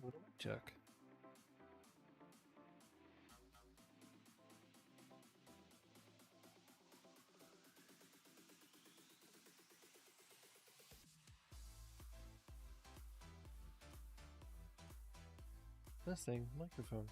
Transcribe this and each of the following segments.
What do I check? Testing microphone.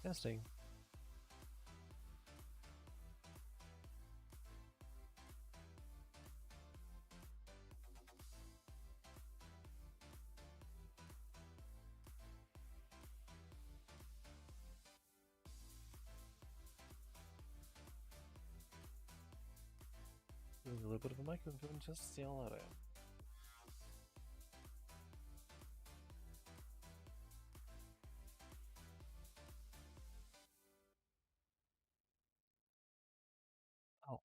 Testing. There's a little bit of a microphone just to see all that out. Oh.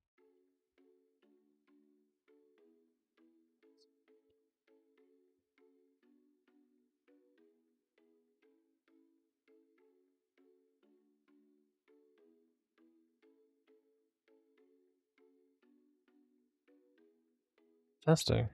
Testing.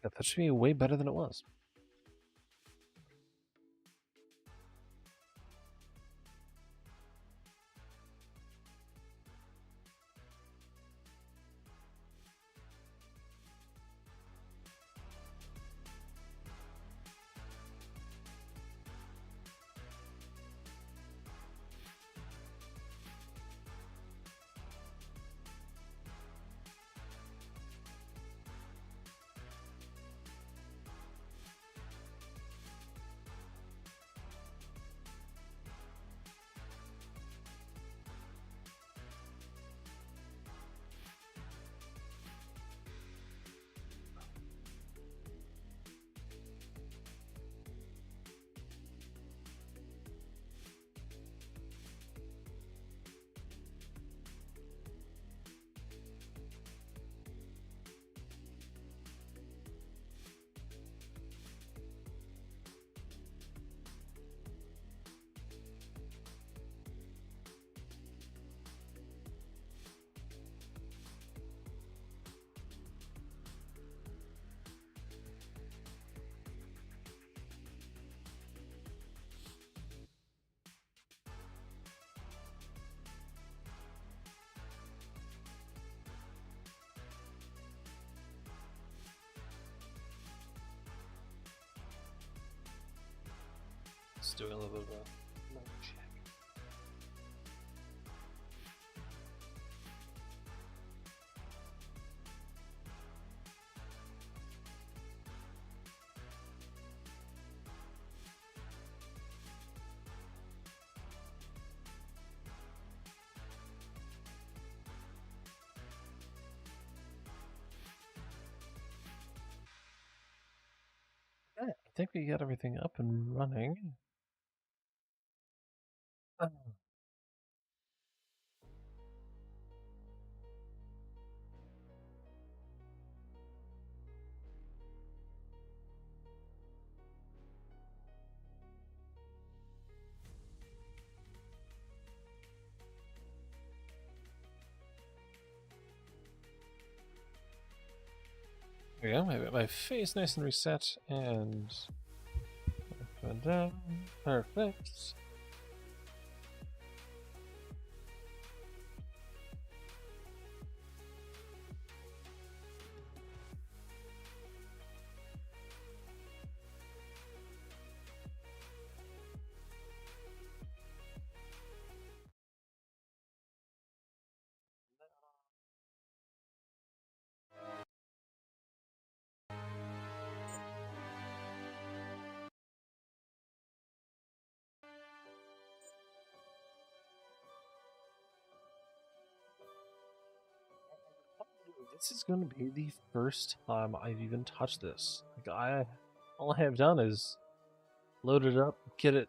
Yeah, that should be way better than it was. Just doing a little bit of a mic check. Okay, I think we got everything up and running. There we go. My face nice and reset and down. Perfect. This is going to be the first time I've even touched this. Like all I have done is load it up, get it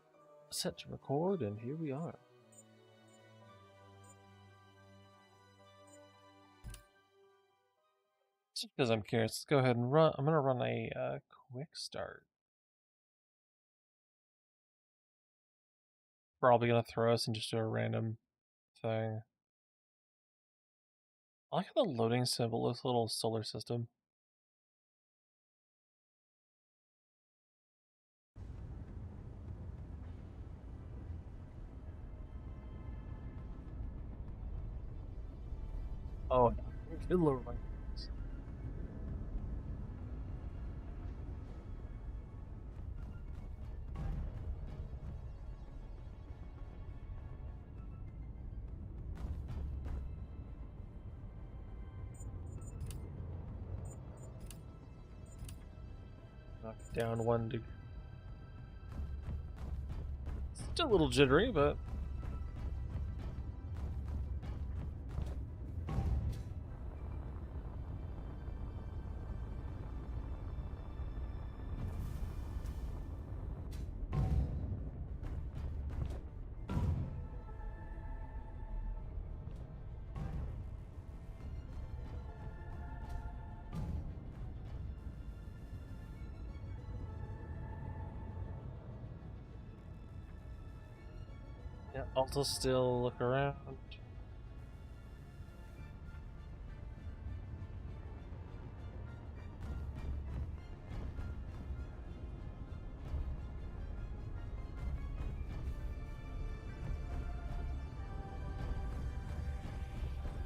set to record, and here we are. Just because I'm curious, let's go ahead and run. I'm going to run a quick start. Probably going to throw us into just a random thing. I like how the loading symbol looks a little solar system. Oh, good lord, my goodness. Knock it down 1 degree. Still a little jittery, but yeah, also still look around.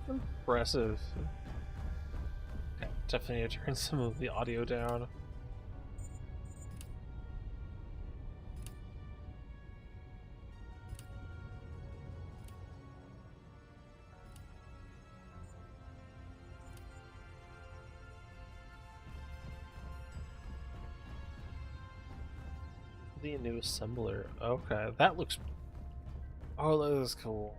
Impressive. Okay, definitely need to turn some of the audio down. The new assembler. Okay, that looks. Oh, that is cool.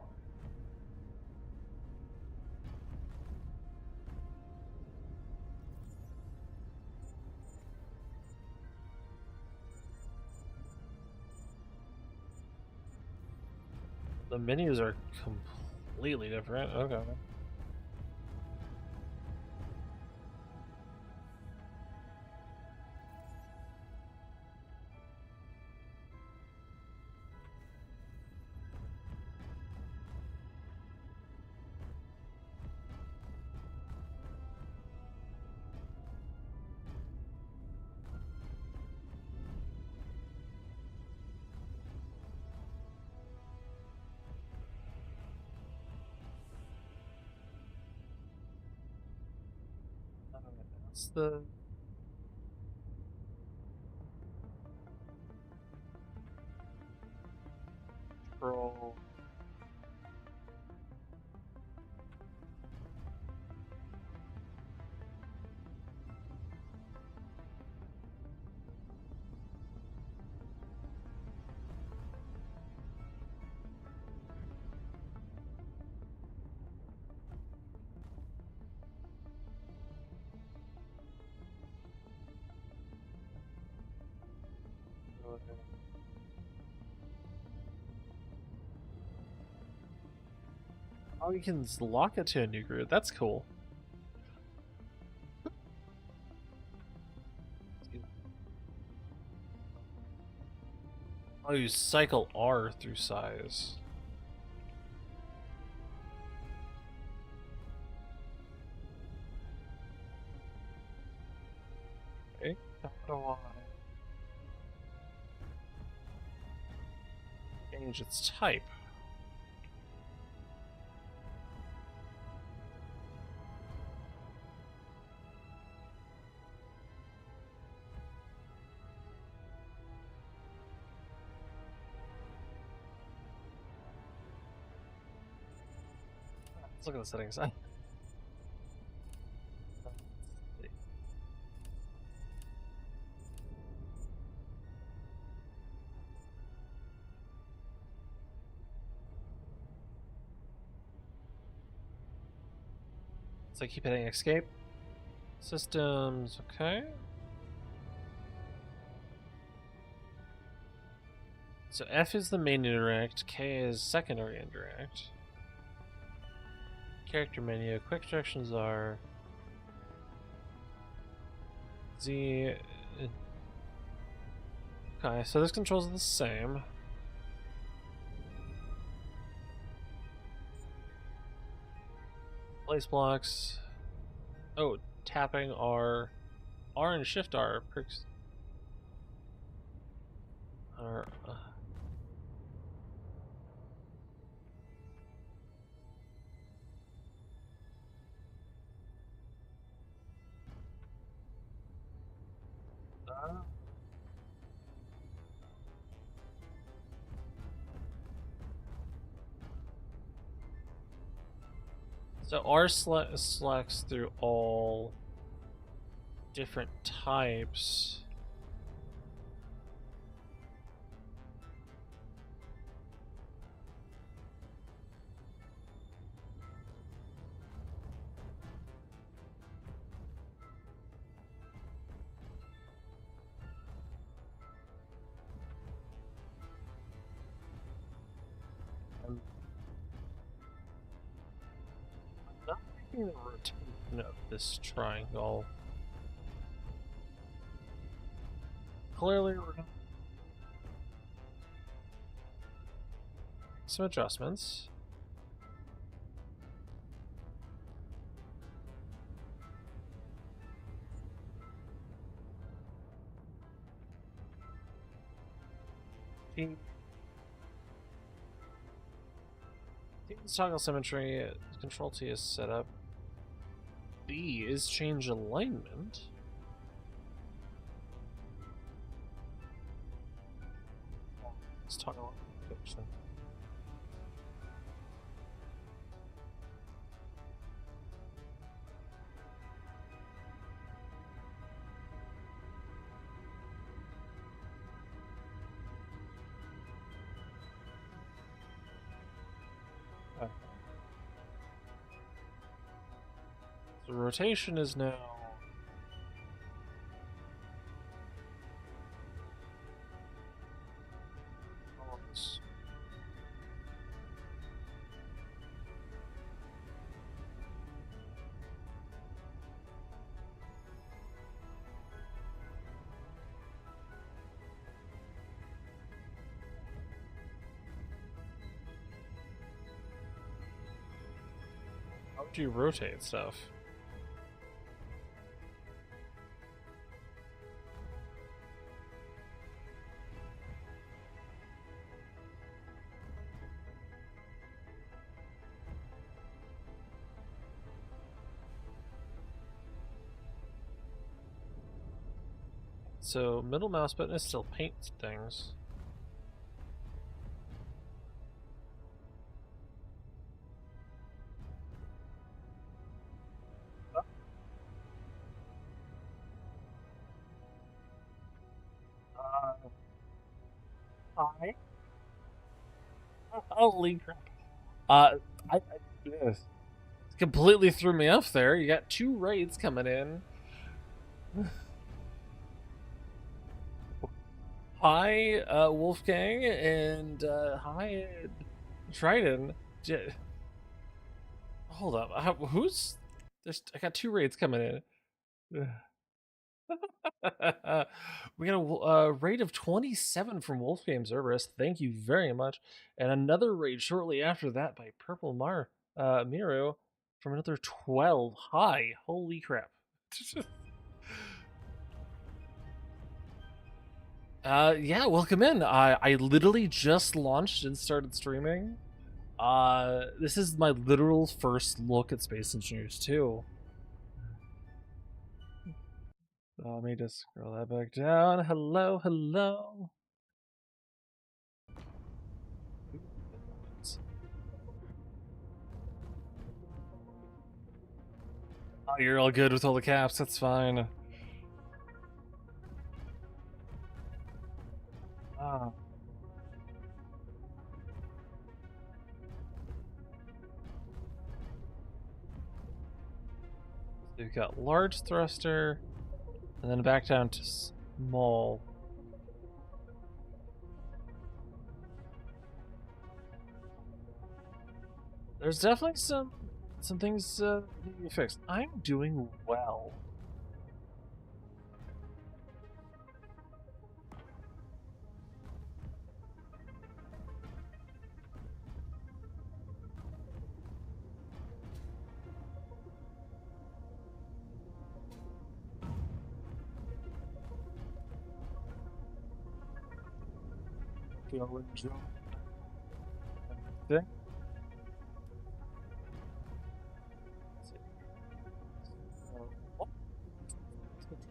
The menus are completely different. Okay. That's the. Control. Oh, you can lock it to a new grid. That's cool. Oh, you cycle R through size. Okay. How do I change its type? Let's look at the settings. So keep hitting escape. Systems, okay. So F is the main interact, K is secondary interact. Character menu, quick directions are Z. Okay, so this controls the same. Place blocks. Oh, tapping R. R and Shift R perks. Are. So R selects through all different types. I'm not making the rotation of this triangle. Clearly, we're gonna some adjustments. Team's toggle symmetry. Control T is set up. B is change alignment. Let's toggle fiction. The rotation is now how do you rotate stuff? So middle mouse button is still paint things. Hi. Holy crap. Yes. Completely threw me off there. You got 2 raids coming in. Hi, Wolfgang, and hi, Trident. Hold up. Who's? I got 2 raids coming in. We got a raid of 27 from Wolfgang Zerberus. Thank you very much. And another raid shortly after that by Purple Miru from another 12. Hi. Holy crap. Yeah, welcome in. I literally just launched and started streaming. This is my literal first look at Space Engineers 2. Let me just scroll that back down. Hello, hello. Oh, you're all good with all the caps. That's fine. Ah. We've got large thruster, and then back down to small. There's definitely some things that need to be fixed. I'm doing well.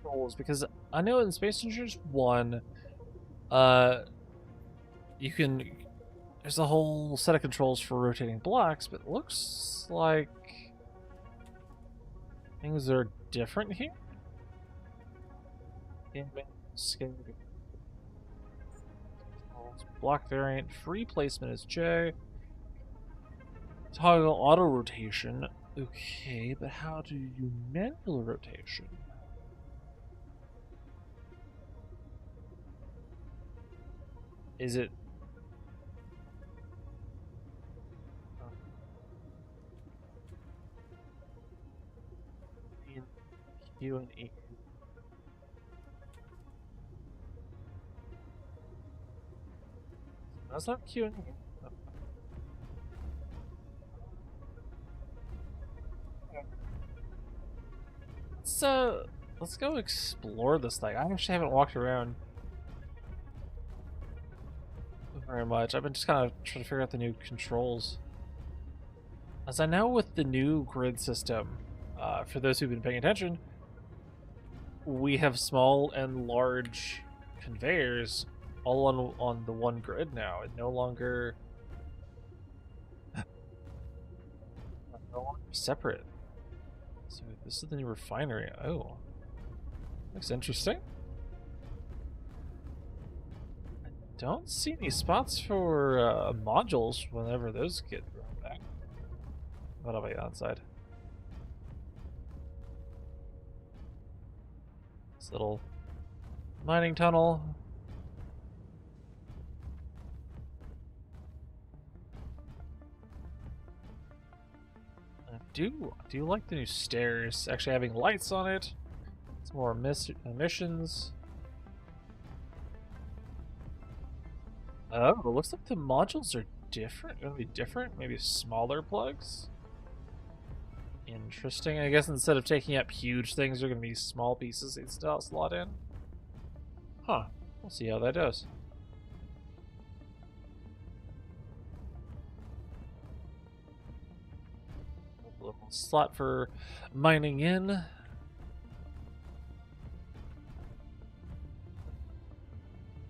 Controls, because I know in Space Invaders 1, you can. There's a whole set of controls for rotating blocks, but it looks like Things are different here? Block variant, free placement is J. Toggle auto rotation. Okay, but how do you do manual rotation? Is it... Q and E. That's not Q and E. Let's go explore this thing. I actually haven't walked around very much. I've been just kind of trying to figure out the new controls. As I know with the new grid system, for those who've been paying attention, we have small and large conveyors all on the one grid now. It no longer separate. So this is the new refinery. Oh, looks interesting. I don't see any spots for modules whenever those get brought back. What about the outside? This little mining tunnel. I do like the new stairs actually having lights on it. It's more emissions. Oh, it looks like the modules are different. Gonna be different? Maybe smaller plugs? Interesting. I guess instead of taking up huge things, they're gonna be small pieces they still slot in. Huh. We'll see how that does. A little slot for mining in.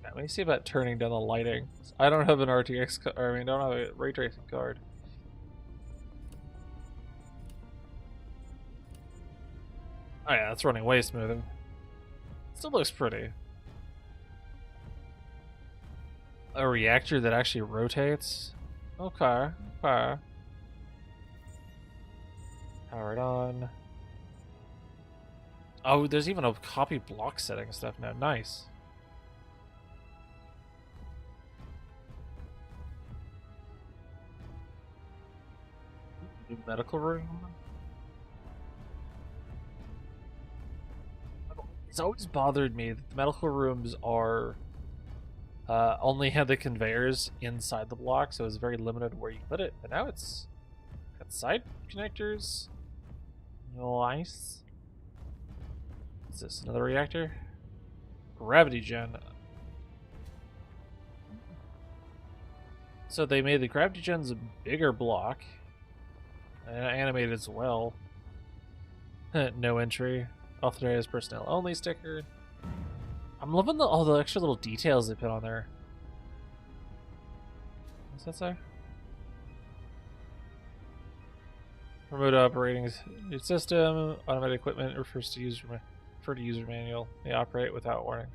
Let me see about turning down the lighting. I don't have an RTX card. I mean, I don't have a ray tracing card. Oh yeah, that's running way smoother. Still looks pretty. A reactor that actually rotates? Okay, okay. Power it on. Oh, there's even a copy block setting stuff now. Nice. New medical room. It's always bothered me that the medical rooms are only have the conveyors inside the block, so it's very limited where you put it. But now it's got side connectors. Nice. Is this another reactor? Gravity gen. So they made the gravity gens a bigger block. And animated as well. No entry. Authorized personnel only sticker. I'm loving all the extra little details they put on there. What's that say? Remote operating system. Automated equipment refers to user manual. They operate without warning.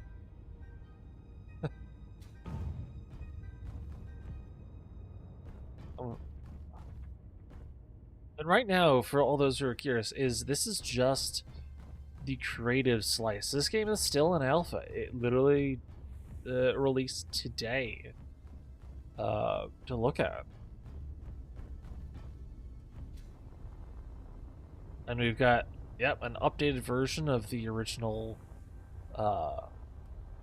And right now, for all those who are curious, this is just the creative slice. This game is still in alpha. It literally released today to look at. And we've got, yep, an updated version of the original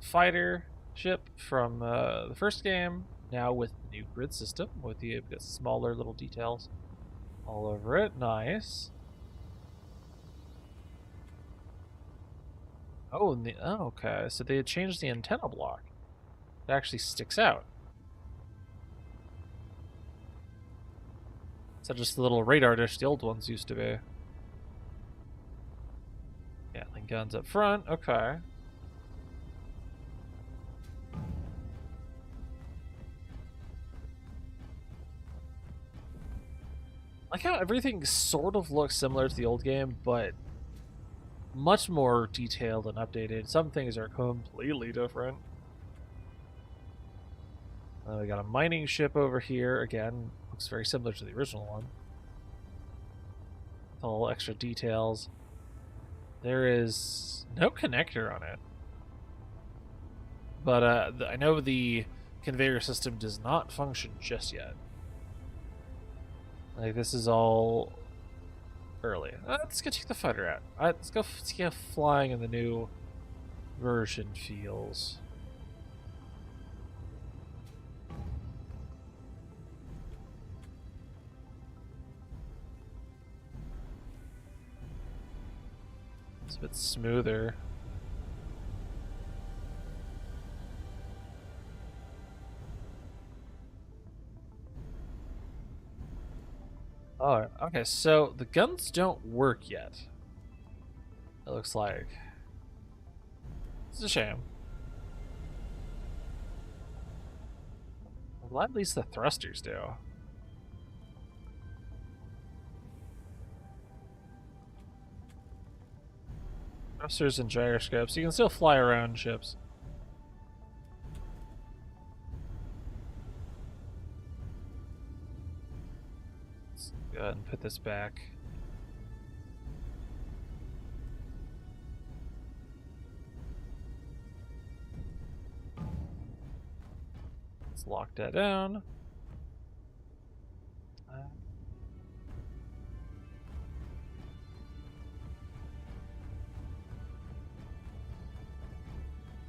fighter ship from the first game, now with the new grid system, with the smaller little details all over it. Nice. Oh, okay. So they had changed the antenna block. It actually sticks out. It's not just the little radar dish the old ones used to be. Gatling guns up front. Okay. I like how everything sort of looks similar to the old game, but much more detailed and updated. Some things are completely different. We got a mining ship over here. Again, looks very similar to the original one. With all extra details. There is no connector on it. But I know the conveyor system does not function just yet. Like, this is all early. Let's go check the fighter out. Let's go see how flying in the new version feels. It's a bit smoother. Oh, okay, so the guns don't work yet. It looks like. It's a shame. I'm glad at least the thrusters do. Thrusters and gyroscopes. You can still fly around ships. Let's go ahead and put this back. Let's lock that down.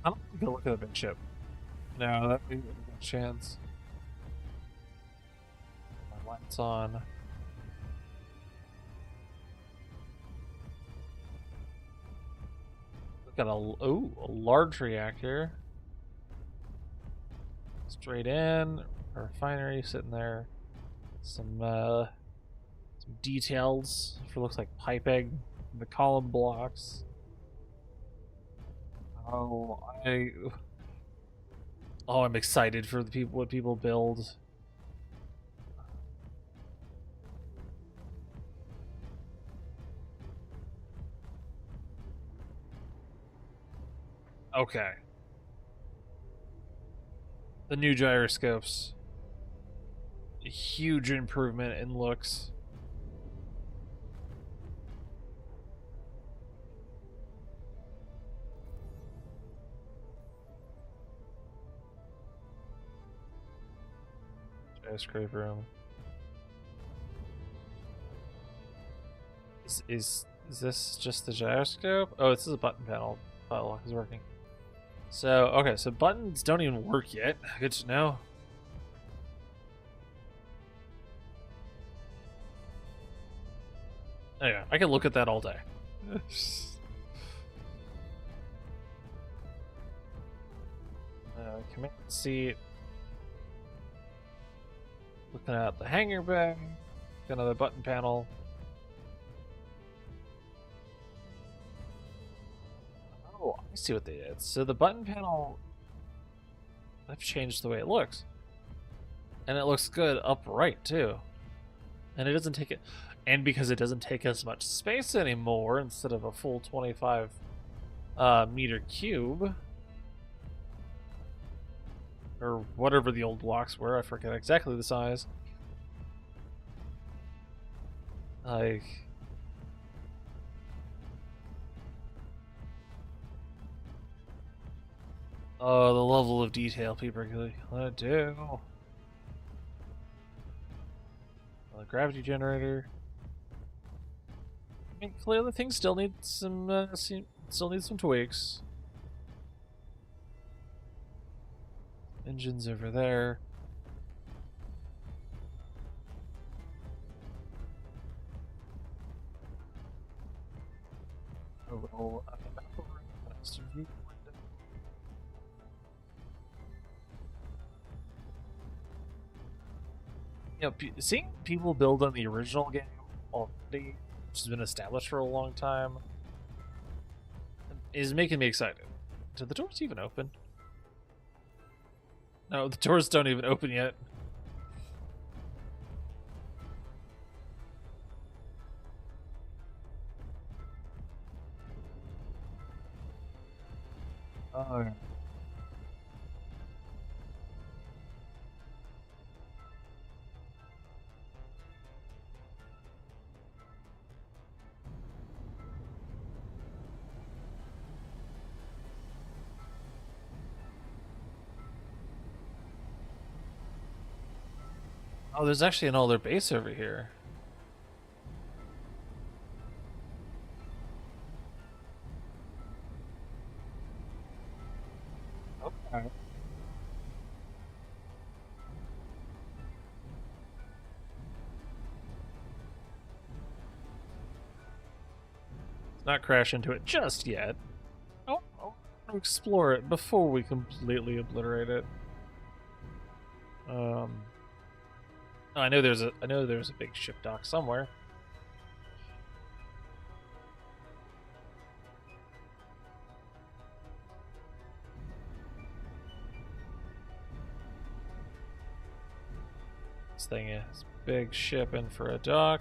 I don't think I'll look at the big ship. No, that would be a chance. My lights on. We've got a large reactor. Straight in, a refinery sitting there. Some details for looks like piping, the column blocks. Oh, I'm excited for what people build. Okay. The new gyroscopes. A huge improvement in looks. Gyroscope room. Is this just the gyroscope? Oh, this is a button panel. Lock is working. So, okay, so buttons don't even work yet. Good to know. Anyway, I can look at that all day. Command seat. Looking at the hangar bay. Another button panel. Oh, I see what they did. So the button panel, I've changed the way it looks. And it looks good upright, too. And it doesn't take it... And because it doesn't take as much space anymore, instead of a full 25 meter cube, or whatever the old blocks were, I forget exactly the size. Like... Oh, the level of detail people are gonna do. The gravity generator. I mean, clearly things still need some tweaks. Engines over there. A little view. You know, seeing people build on the original game already, which has been established for a long time, is making me excited. Do the doors even open? No, the doors don't even open yet. Oh, yeah. Oh, there's actually an older base over here. Okay. Let's not crash into it just yet. Oh, I want to explore it before we completely obliterate it. Oh, I know there's a big ship dock somewhere. This thing is big ship in for a dock.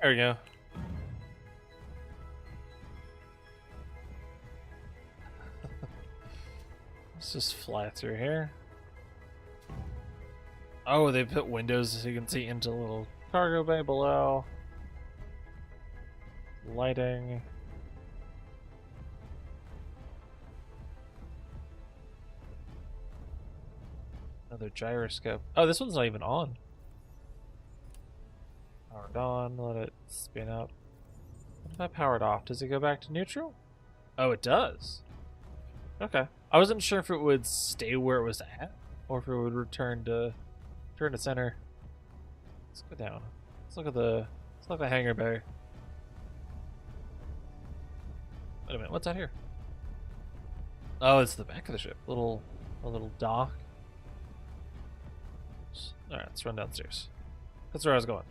There we go. Let's just fly through here. Oh, they put windows so you can see into the little cargo bay below. Lighting. Another gyroscope. Oh, this one's not even on. Powered on, let it spin up. What if I power it off? Does it go back to neutral? Oh, it does. Okay. I wasn't sure if it would stay where it was at, or if it would return to center. Let's go down. Let's look at the hangar bay. Wait a minute, what's out here? Oh, it's the back of the ship. A little dock. Alright, let's run downstairs. That's where I was going.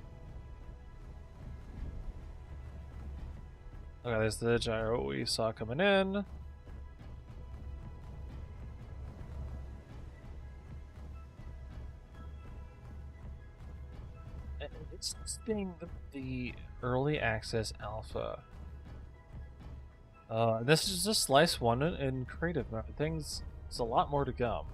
Okay, there's the gyro we saw coming in. It's being the early access alpha. This is just slice one in creative mode. Things, there's a lot more to come.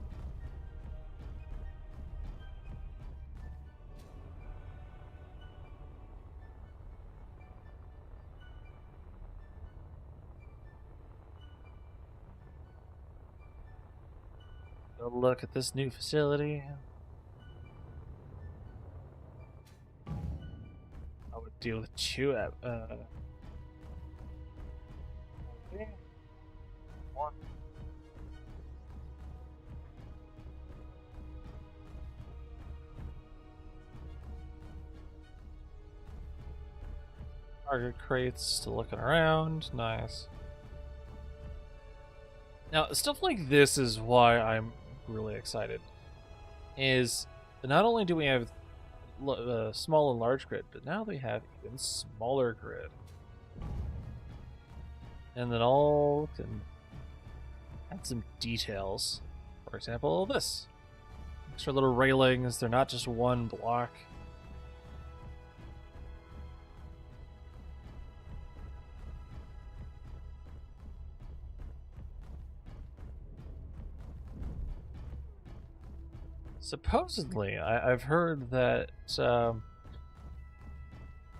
Go look at this new facility. I would deal with two at okay. One. Target crates, still looking around. Nice. Now, stuff like this is why I'm really excited. Is not only do we have small and large grid, but now they have even smaller grid. And then all can add some details. For example, this. Extra little railings, they're not just one block. Supposedly, I've heard that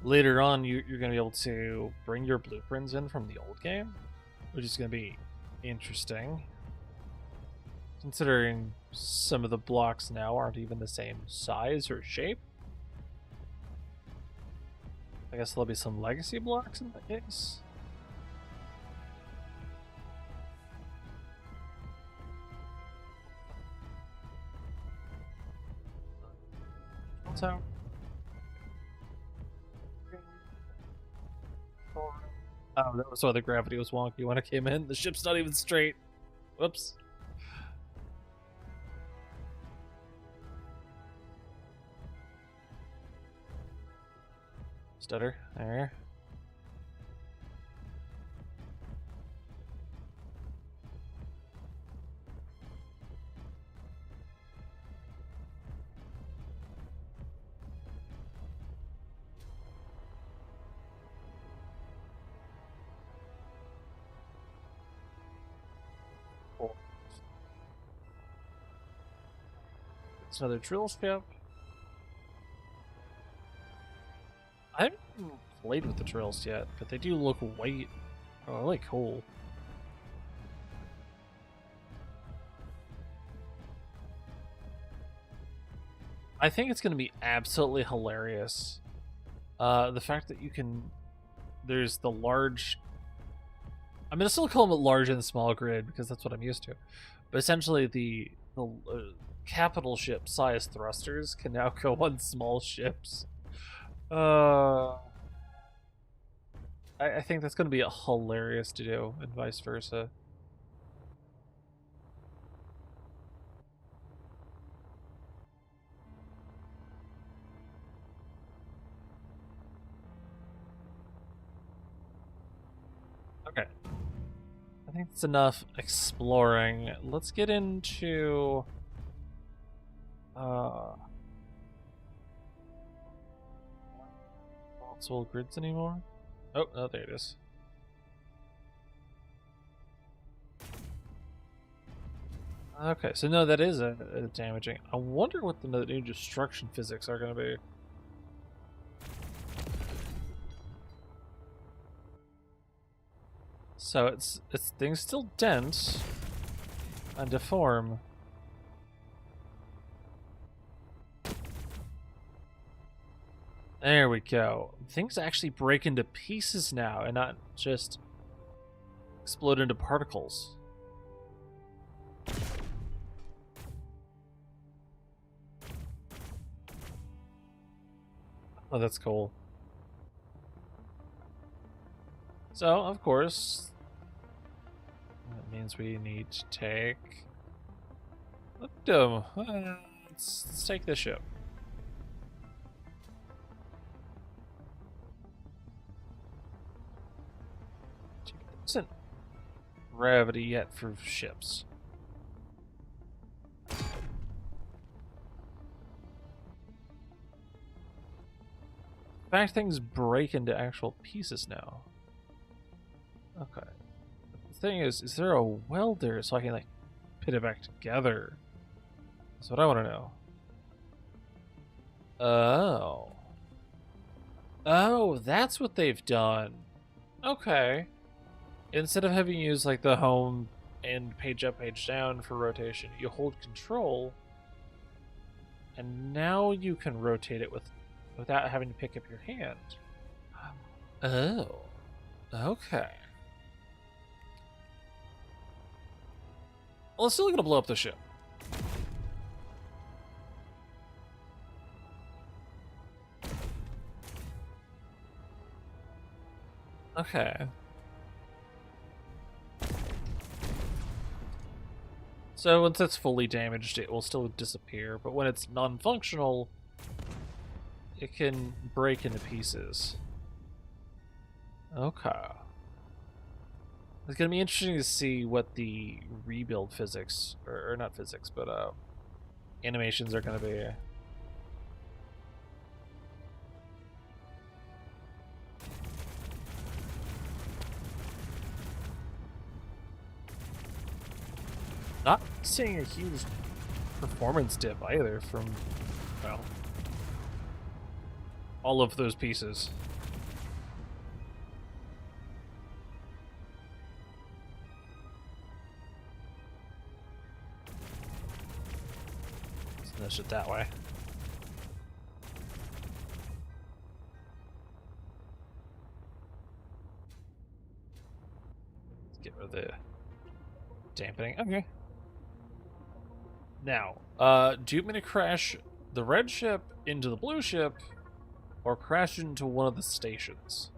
later on you're going to be able to bring your blueprints in from the old game, which is going to be interesting. Considering some of the blocks now aren't even the same size or shape. I guess there'll be some legacy blocks in that case. So, oh, that was why the gravity was wonky when I came in. The ship's not even straight. Whoops. Stutter. There. That's another drill ship. I haven't played with the drills yet, but they do look white. Oh, really cool. I think it's going to be absolutely hilarious. The fact that you can... There's the large... I'm going to still call them large and small grid because that's what I'm used to. But essentially the capital ship size thrusters can now go on small ships. I think that's going to be hilarious to do, and vice versa. Okay. I think that's enough exploring. Let's get into... multiple grids anymore? Oh, no, there it is. Okay, so no, that is a damaging. I wonder what the new destruction physics are going to be. So it's things still dent and deform. There we go. Things actually break into pieces now and not just explode into particles. Oh, that's cool. So, of course, that means we need to take... Let's take this ship. Isn't gravity yet for ships. In fact, things break into actual pieces now. Okay. The thing is there a welder so I can, like, put it back together? That's what I want to know. Oh. Oh, that's what they've done. Okay. Instead of having used, like, the home and page up, page down for rotation, you hold control, and now you can rotate it without having to pick up your hand. Oh. Okay. Well, it's still gonna blow up the ship. Okay. So once it's fully damaged, it will still disappear, but when it's non-functional, it can break into pieces. Okay. It's gonna be interesting to see what the rebuild physics, or not physics, but animations are gonna be. Not seeing a huge performance dip either from, well, all of those pieces. Finish it that way. Let's get rid of the dampening. Okay. Now, do you want me to crash the red ship into the blue ship, or crash into one of the stations?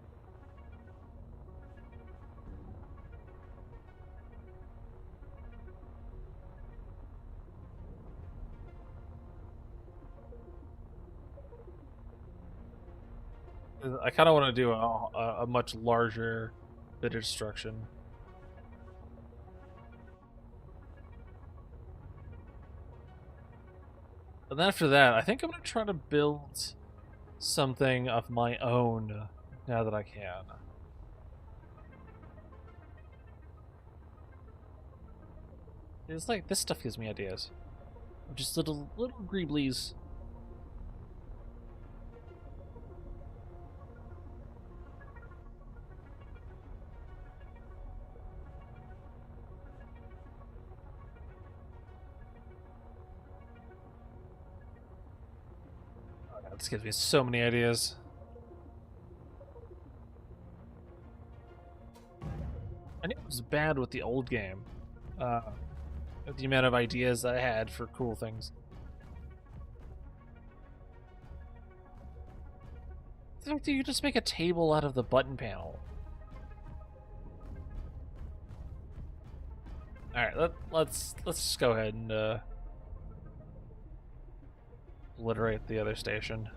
I kind of want to do a much larger bit of destruction. And then after that, I think I'm going to try to build something of my own now that I can. It's like, this stuff gives me ideas. Just little greeblies. Oh, God, this gives me so many ideas. I knew it was bad with the old game. The amount of ideas I had for cool things. The fact that you just make a table out of the button panel. All right, let's just go ahead and obliterate the other station.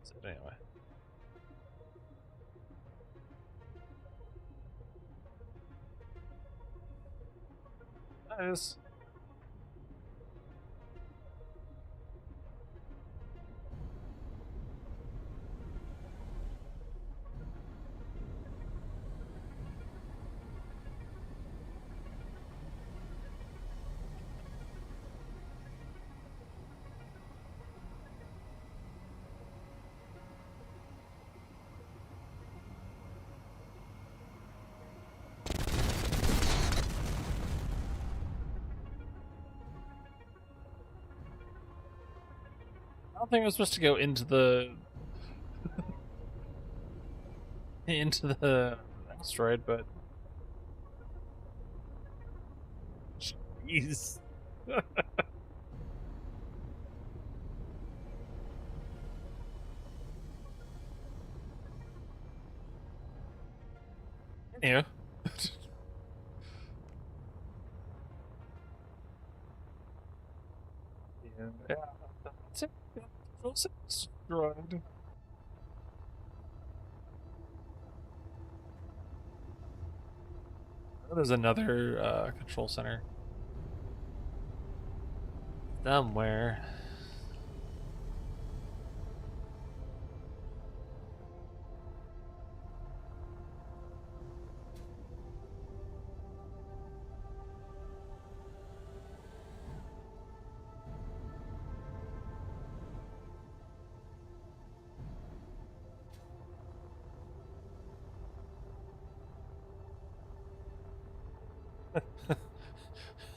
So anyway. Nice. I don't think I was supposed to go into the into the asteroid, but jeez. Yeah. Yeah. That's it. It's destroyed. There's another control center somewhere.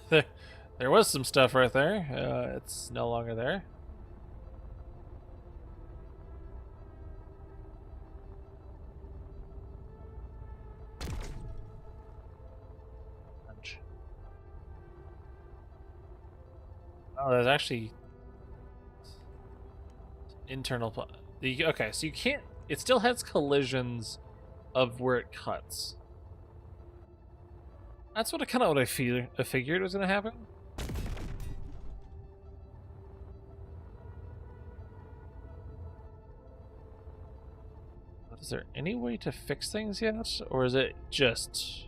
there, there was some stuff right there. It's no longer there. Oh, there's actually internal. Okay, so you can't. It still has collisions of where it cuts. That's what I figured was gonna happen. Is there any way to fix things yet, or is it just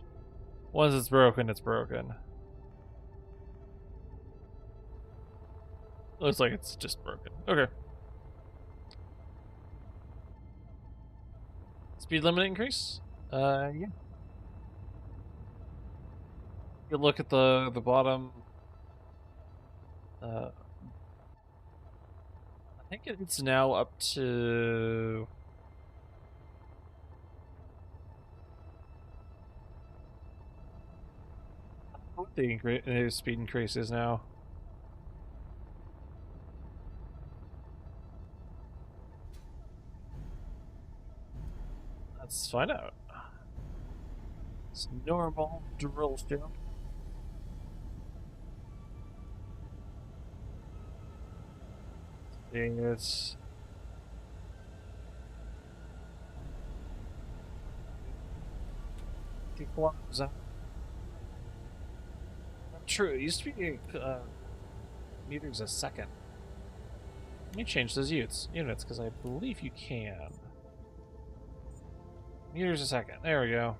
once it's broken, it's broken? Looks like it's just broken. Okay. Speed limit increase? Yeah. You look at the bottom. I think it's now up to. What the speed increase is now. Let's find out. It's normal drill jump. It's kilometers an hour. True, it used to be meters a second. Let me change those units because I believe you can. Meters a second. There we go.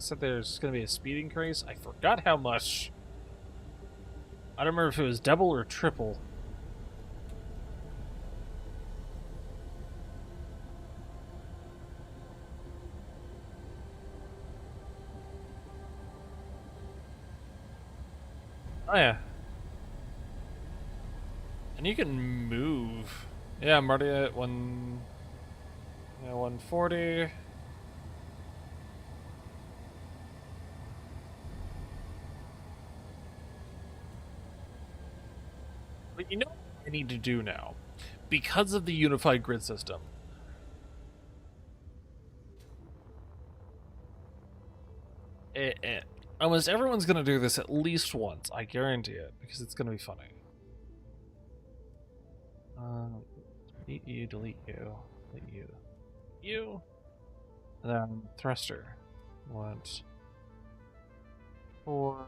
said there's going to be a speed increase. I forgot how much. I don't remember if it was double or triple. Oh yeah. And you can move. Yeah, I'm already at 140. But you know what I need to do now? Because of the unified grid system. Almost everyone's going to do this at least once. I guarantee it. Because it's going to be funny. Delete you, delete you, delete you. You. And then thruster. 1, 4.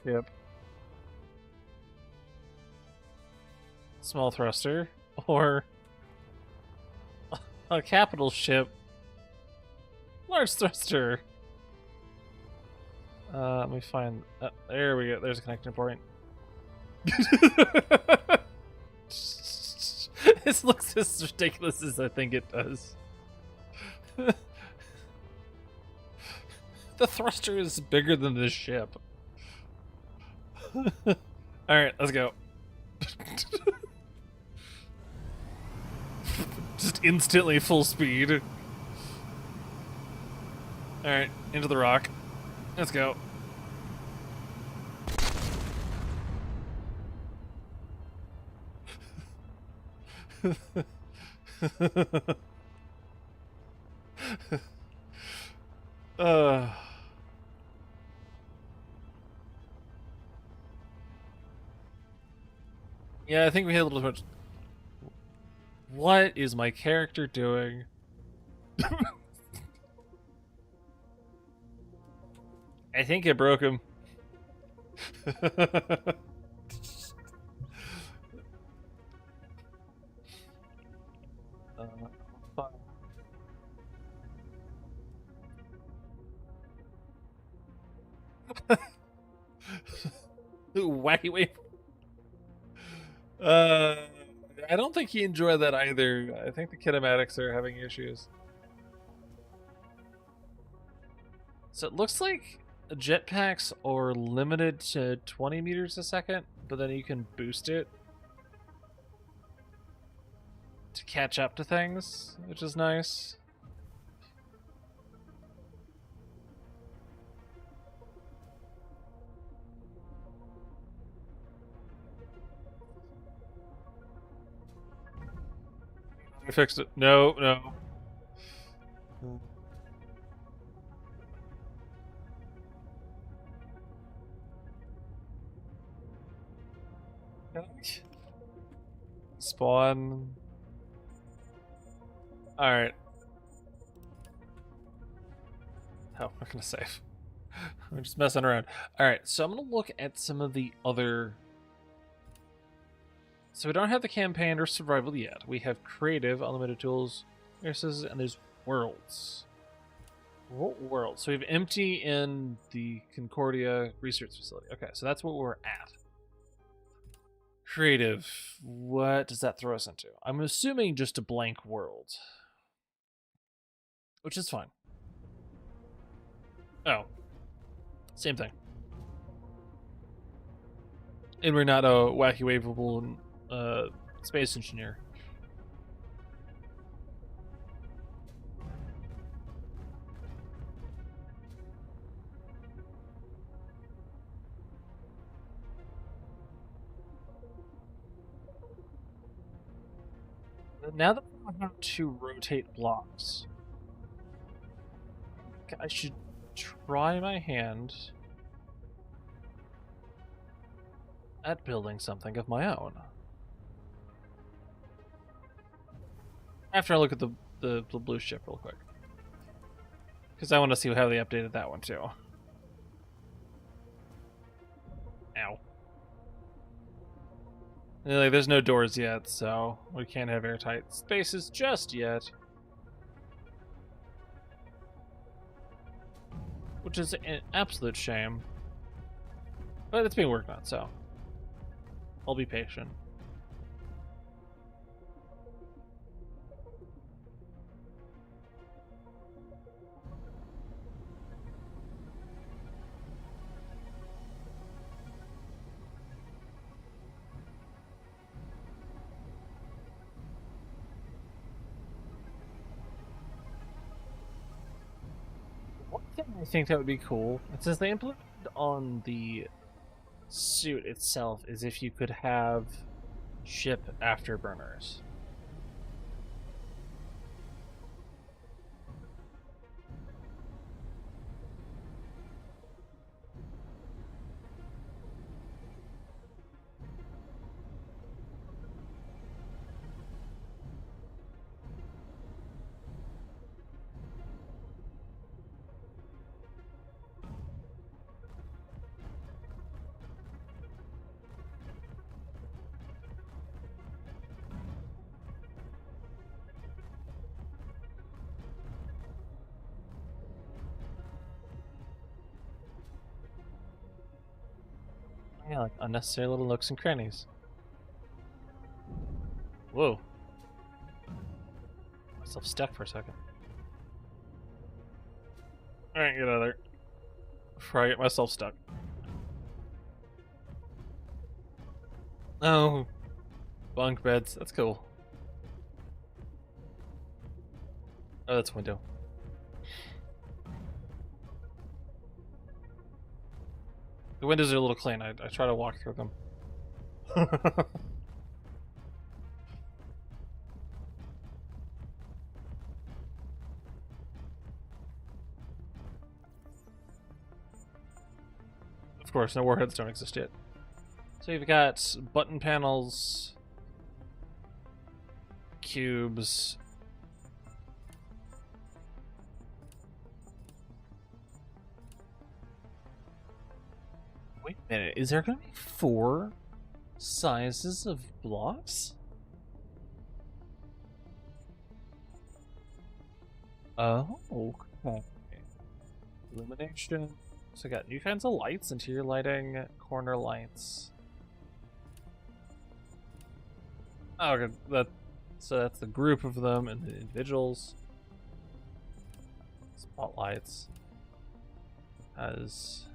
Ship. Small thruster. Or a capital ship. Large thruster. Let me find. There we go. There's a connecting point. This looks as ridiculous as I think it does. The thruster is bigger than this ship. Alright, let's go. Just instantly full speed. Alright, into the rock. Let's go. Yeah, I think we had a little too much. What is my character doing? I think I broke him. Wacky wave. I don't think he enjoyed that either. I think the kinematics are having issues. So it looks like jetpacks are limited to 20 meters a second, but then you can boost it to catch up to things, which is nice. I fixed it. No, no. Spawn. Alright. Oh, I'm not gonna save. I'm just messing around. Alright, so I'm gonna look at some of the other. So we don't have the campaign or survival yet. We have creative, unlimited tools, resources, and there's worlds. What world? So we have empty in the Concordia research facility. Okay, so that's what we're at. Creative. What does that throw us into? I'm assuming just a blank world. Which is fine. Oh. Same thing. And we're not a wacky waveable space engineer. Now that I know how to rotate blocks, I should try my hand at building something of my own. After I look at the blue ship real quick. Because I want to see how they updated that one too. Ow. And, like, there's no doors yet, so we can't have airtight spaces just yet. Which is an absolute shame. But it's being worked on, so I'll be patient. One thing I think that would be cool, since they implemented on the suit itself, is if you could have ship afterburners. Yeah, like unnecessary little nooks and crannies. Whoa. Myself stuck for a second. Alright, get out of there. Before I get myself stuck. Oh. Bunk beds. That's cool. Oh, that's a window. The windows are a little clean. I try to walk through them. Of course, no warheads don't exist yet. So you've got button panels, cubes. Wait a minute, is there going to be 4 sizes of blocks? Oh, okay. Illumination. So I got new kinds of lights, interior lighting, corner lights. Oh, okay. So that's the group of them and the individuals. Spotlights. As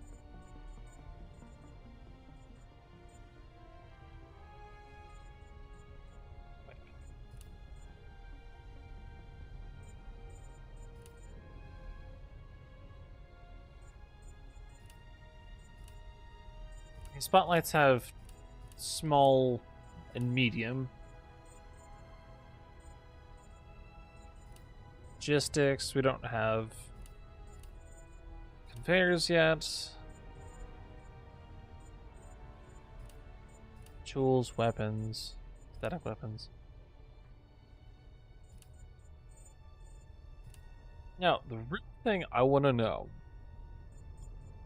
spotlights have small and medium. Logistics, we don't have conveyors yet. Tools, weapons, static weapons. Now, the real thing I want to know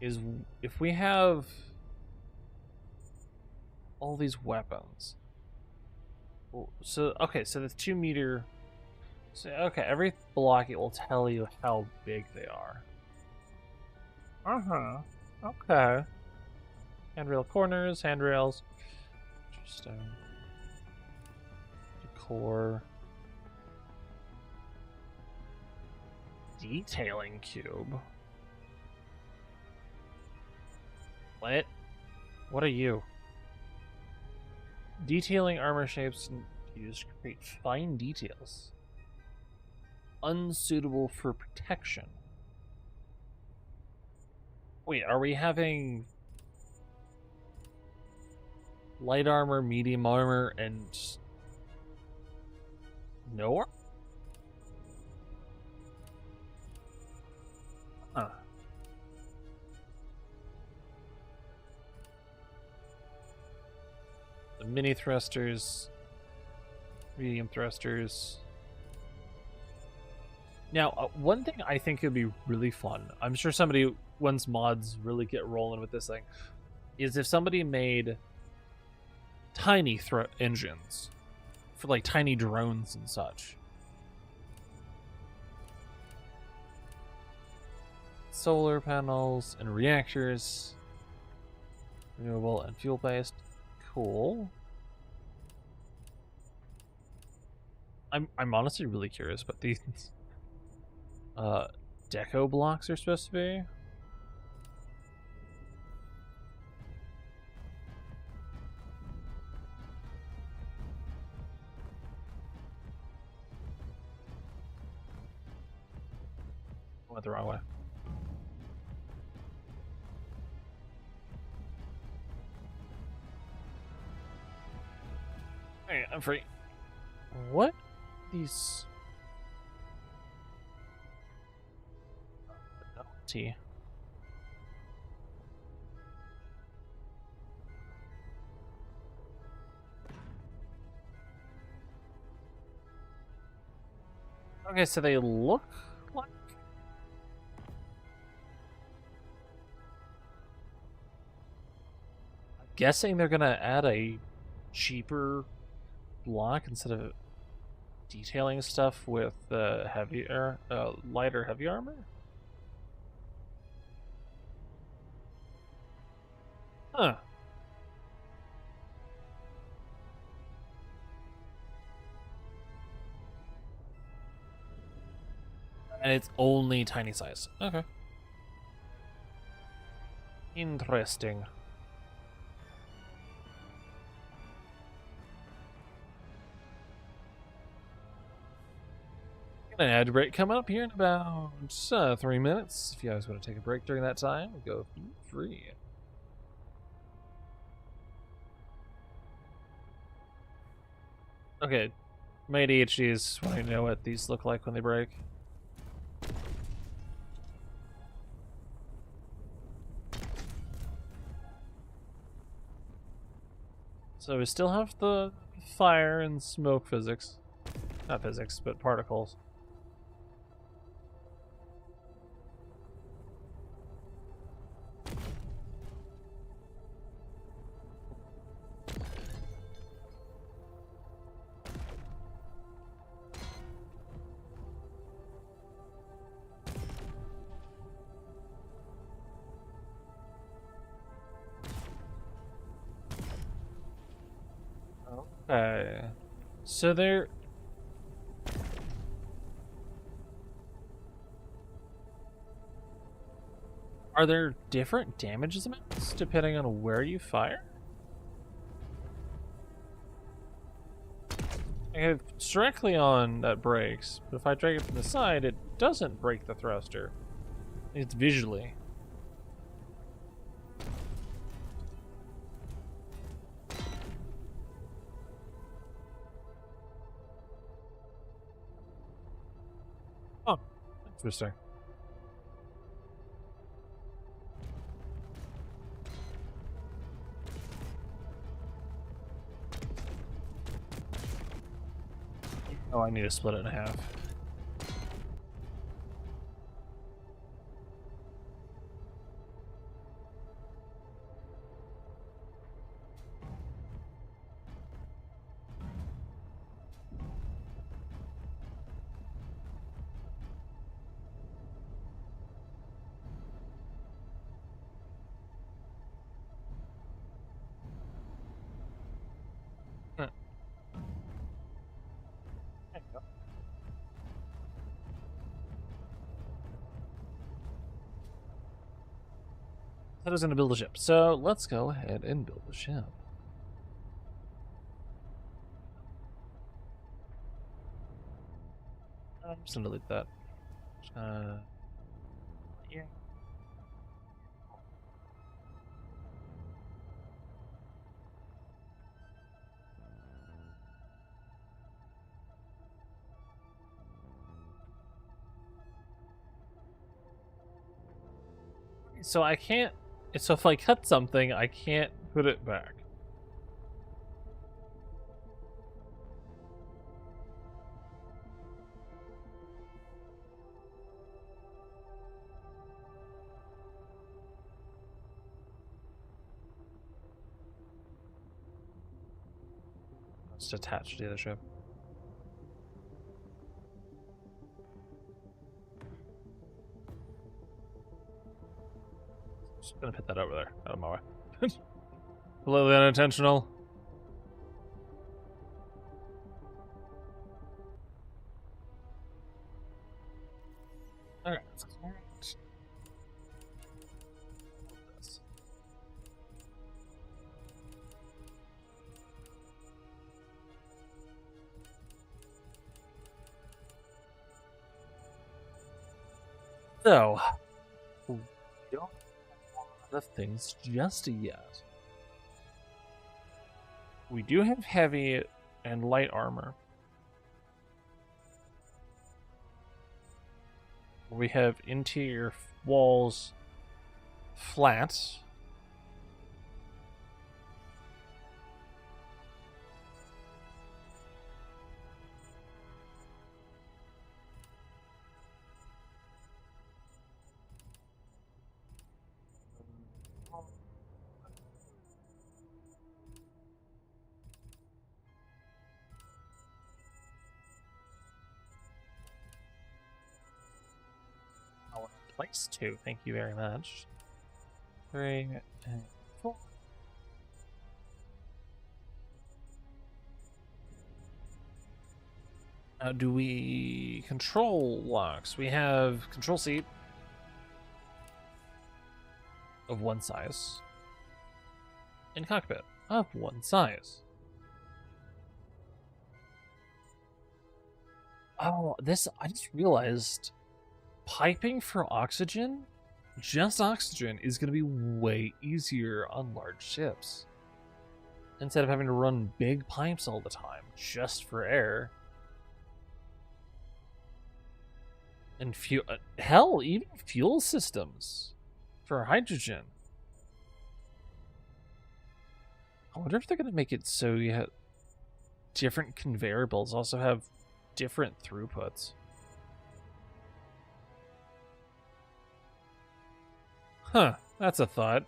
is if we have all these weapons. So, okay, so the 2 meter. So, okay, every block it will tell you how big they are. Okay. Handrail corners, handrails. Interesting. Decor. Detailing cube. What? What are you? Detailing armor shapes used to create fine details. Unsuitable for protection. Wait, are we having light armor, medium armor, and no armor? Huh. The mini thrusters, medium thrusters. Now, one thing I think would be really fun, I'm sure somebody, once mods really get rolling with this thing, is if somebody made tiny engines for like tiny drones and such. Solar panels and reactors, renewable and fuel based. Cool. I'm honestly really curious what these deco blocks are supposed to be. Went the wrong way. Hey, I'm free. What? These... T. Okay, so they look like... I'm guessing they're gonna add a cheaper block instead of detailing stuff with heavier, lighter heavy armor? Huh. And it's only tiny size. Okay. Interesting. An ad break coming up here in about 3 minutes. If you guys want to take a break during that time, go free. Okay, my ADHD is wanting to know what these look like when they break. So we still have the fire and smoke physics. Not physics, but particles. Okay. So they're... Are there different damage amounts depending on where you fire? If it's directly on, that breaks, but if I drag it from the side, it doesn't break the thruster. It's visually. Oh, interesting. Oh, I need to split it in half. There you go. That was going to build a ship. So let's go ahead and build a ship. I'm just going to delete that. Yeah. So I can't... So if I cut something, I can't put it back. just attached to the other ship. Just gonna put that over there, out of my way. Completely unintentional. Alright, let's this. So, we don't have a lot of things just yet. We do have heavy and light armor. We have interior walls flat. Place 2, thank you very much. 3 and 4. Now, do we control locks? We have control seat of one size and cockpit of one size. Oh, this, I just realized piping for oxygen, just oxygen, is going to be way easier on large ships. Instead of having to run big pipes all the time just for air. And fuel, hell, even fuel systems for hydrogen. I wonder if they're going to make it so you have different conveyor belts also have different throughputs. Huh, that's a thought.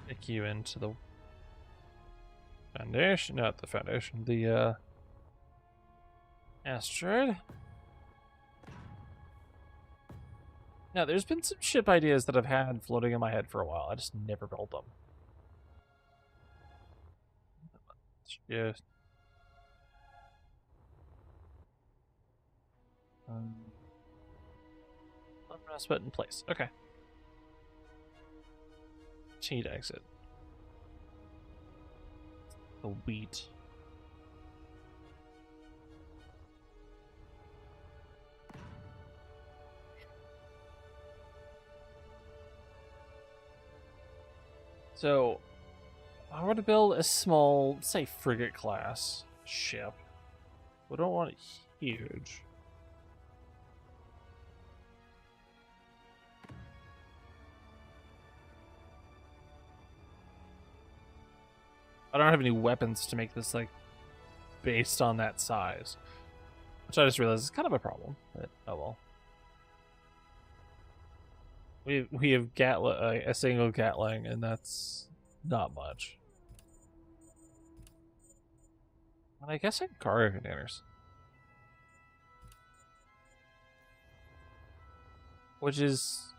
Take you into the foundation, not the foundation, the asteroid. Now, there's been some ship ideas that I've had floating in my head for a while. I just never built them. Just unrest button in place. Okay. Continue to exit. The wheat. So, I want to build a small, say, frigate class ship. We don't want it huge. I don't have any weapons to make this, like, based on that size. Which I just realized is kind of a problem, but oh well. We have a single Gatling, and that's not much. And I guess I have cargo containers. Which is...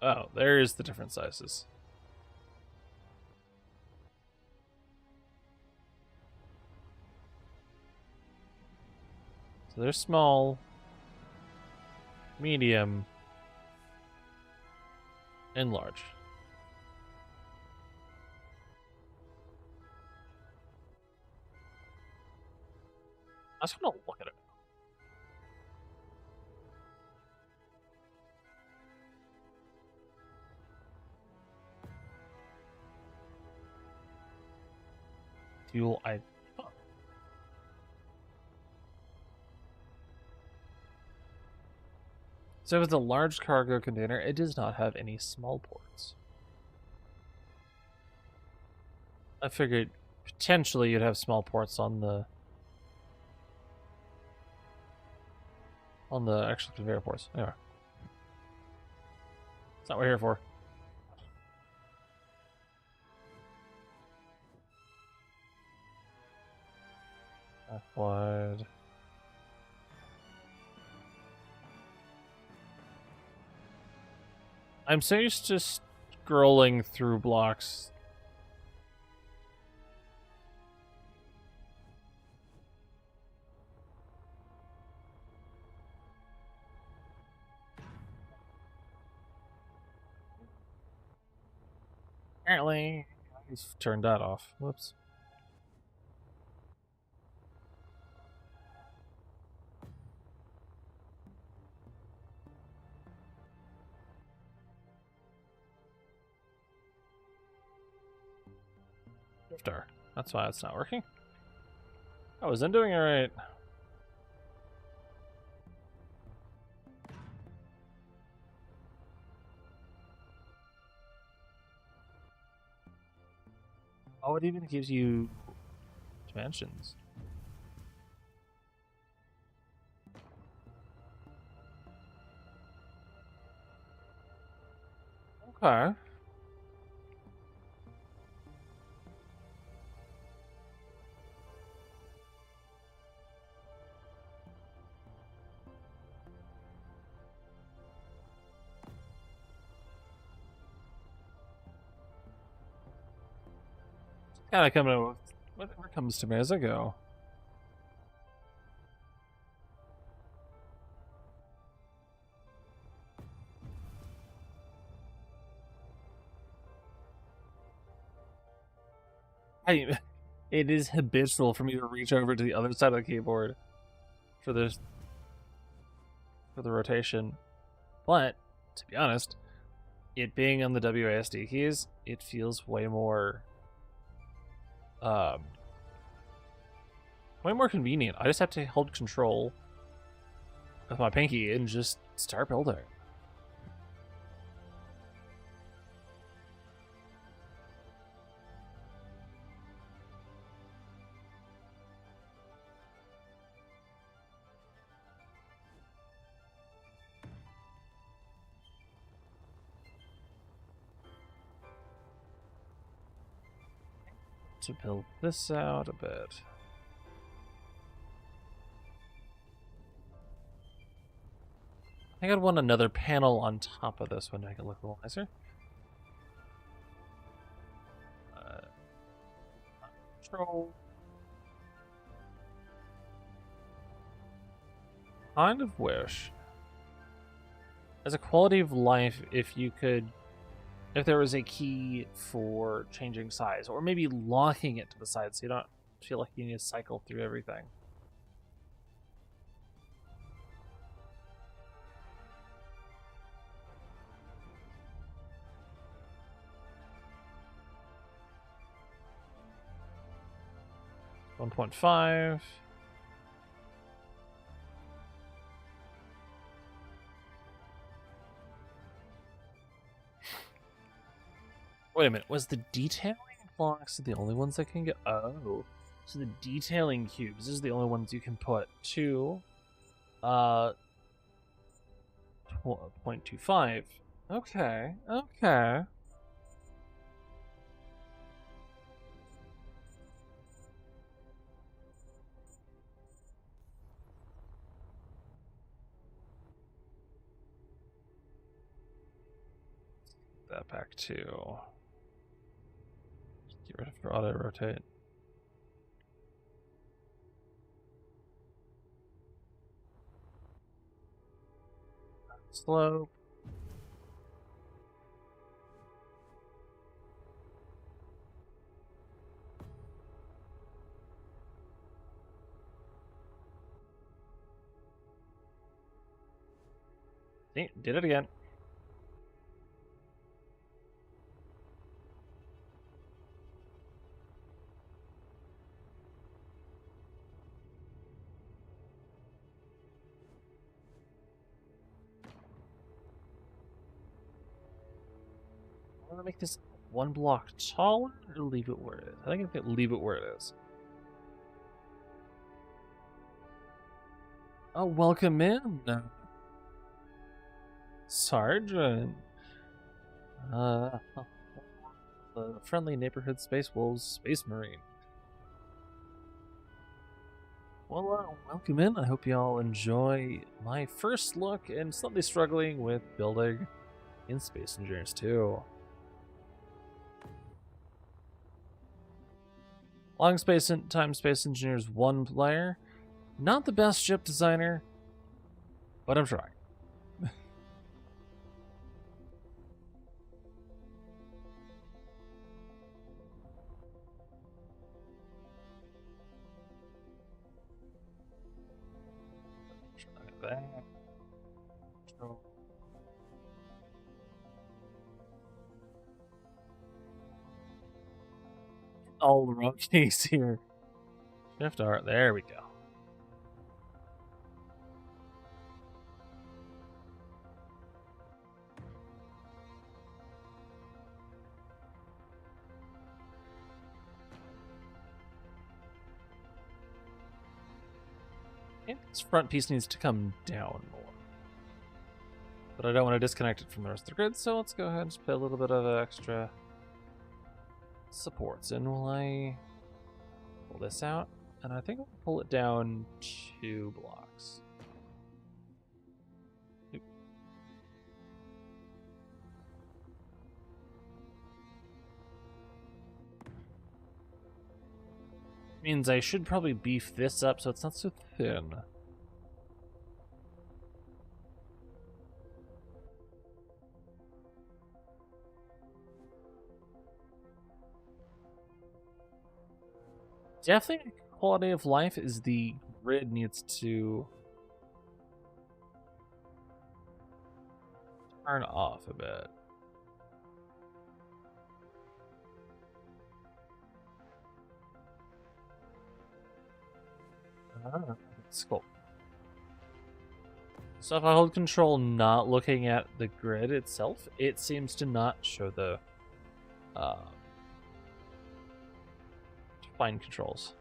Oh, there's the different sizes. So they're small, medium, and large. I just want to look at it. Fuel, So if it's a large cargo container, it does not have any small ports. I figured potentially you'd have small ports on the actual conveyor ports. Anyway, that's not what we're here for. Wide. I'm so used to scrolling through blocks. Apparently, he's turned that off. Whoops. Drifter. That's why it's not working. I wasn't doing it right. Oh, it even gives you dimensions. Okay. Kind of coming up with whatever comes to me as I go. It is habitual for me to reach over to the other side of the keyboard for the rotation, but to be honest, it being on the WASD keys, it feels way more convenient. I just have to hold control with my pinky and just start building. To build this out a bit. I think I'd want another panel on top of this one to make it look a little nicer. Control. Kind of wish, as a quality of life, if there was a key for changing size, or maybe locking it to the side so you don't feel like you need to cycle through everything. $1.5. Wait a minute, was the detailing blocks the only ones that can get... Oh. So the detailing cubes is the only ones you can put to 0.25. Okay, okay. That back to... Get rid of auto rotate. Slope. See, did it again. I want to make this one block taller or leave it where it is? I think I can leave it where it is. Oh, welcome in, Sergeant. The friendly neighborhood Space Wolves Space Marine. Well, welcome in. I hope you all enjoy my first look and slightly struggling with building in Space Engineers 2. Long Space Time Space Engineers 1 player. Not the best ship designer, but I'm trying. All the wrong keys here. Shift R. There we go. Okay, this front piece needs to come down more. But I don't want to disconnect it from the rest of the grid, so let's go ahead and just put a little bit of extra supports in while I pull this out. And I think I'll pull it down 2 blocks. Oop. Means I should probably beef this up so it's not so thin. Definitely quality of life is the grid needs to turn off a bit. That's cool. So if I hold control not looking at the grid itself, it seems to not show the fine controls,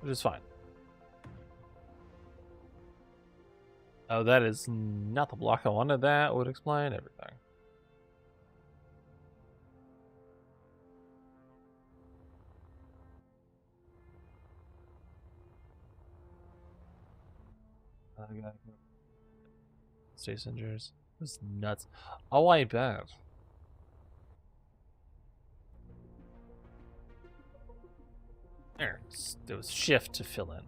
which is fine. Oh, that is not the block I wanted. That would explain everything. Space Engineers. This is nuts. Oh, I bet. There was shift to fill in.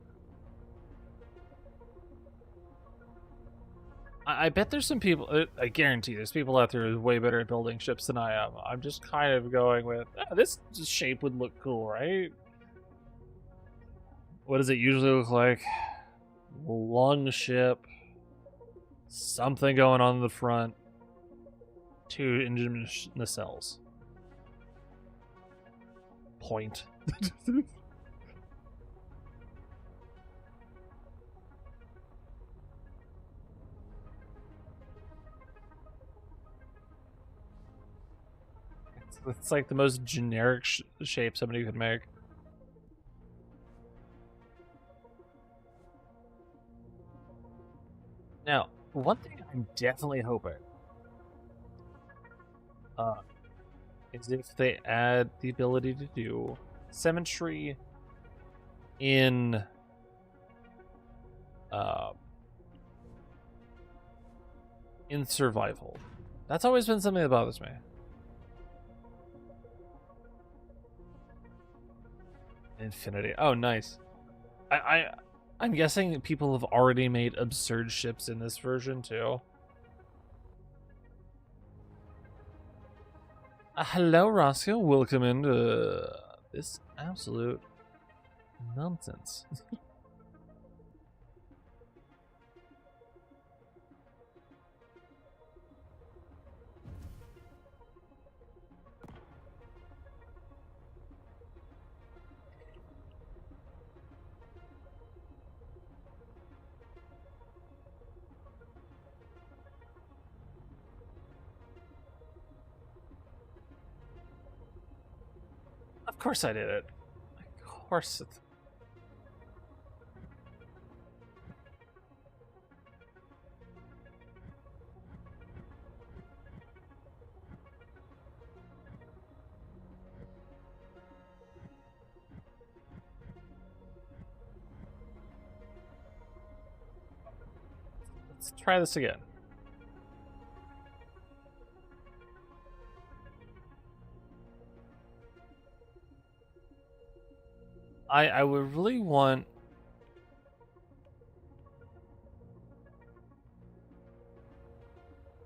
I bet there's some people, I guarantee there's people out there who are way better at building ships than I am. I'm just kind of going with, this shape would look cool, right? What does it usually look like? Long ship, something going on in the front, 2 engine nacelles. Point. It's like the most generic shape somebody could make. Now, one thing I'm definitely hoping is if they add the ability to do symmetry in survival. That's always been something that bothers me. Infinity. Oh, nice. I'm guessing people have already made absurd ships in this version too. Hello, Roscoe. Welcome into this absolute nonsense. Of course I did it. Of course. Let's try this again. I would really want...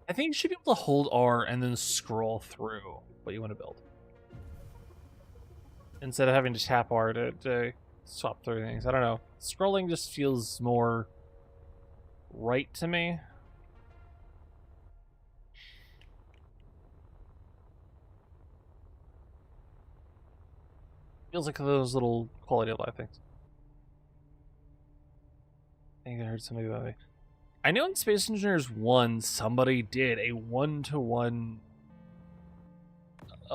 I think you should be able to hold R and then scroll through what you want to build. Instead of having to tap R to swap through things. I don't know. Scrolling just feels more right to me. Feels like those little quality of life things. I think I heard somebody about me. I know in Space Engineers 1, somebody did a one-to-one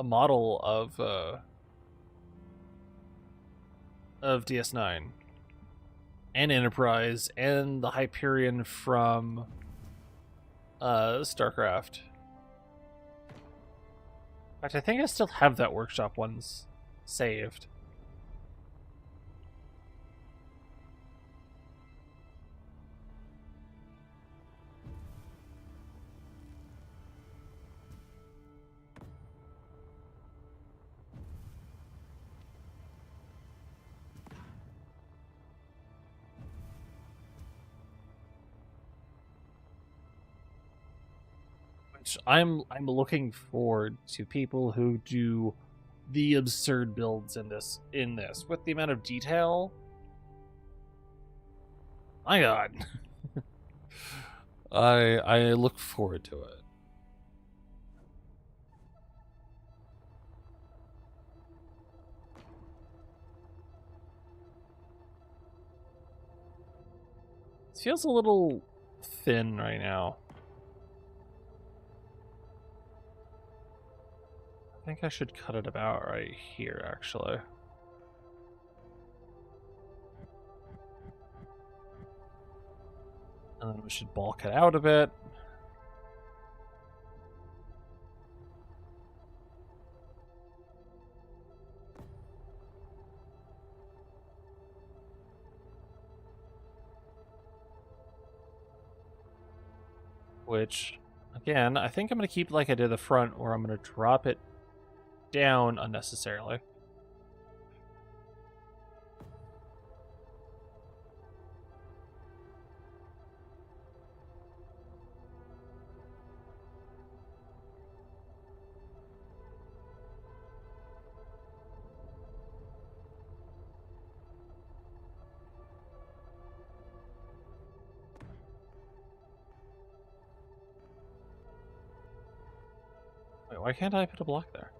model of DS9 and Enterprise and the Hyperion from StarCraft. In fact, I think I still have that workshop ones saved. Which I'm looking forward to people who do the absurd builds in this with the amount of detail. My God. I look forward to it. It feels a little thin right now. I think I should cut it about right here, actually. And then we should bulk it out a bit. Which, again, I think I'm going to keep like I did the front, or I'm going to drop it down unnecessarily. Wait, why can't I put a block there?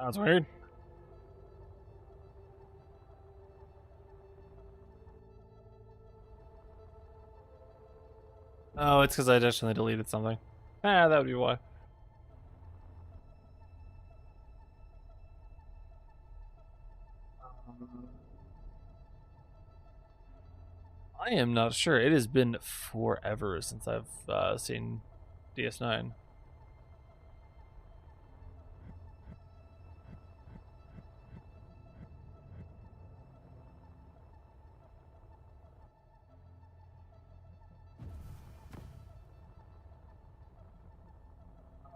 That's weird. Oh, it's because I additionally deleted something. Ah, that would be why. I am not sure. It has been forever since I've seen DS9.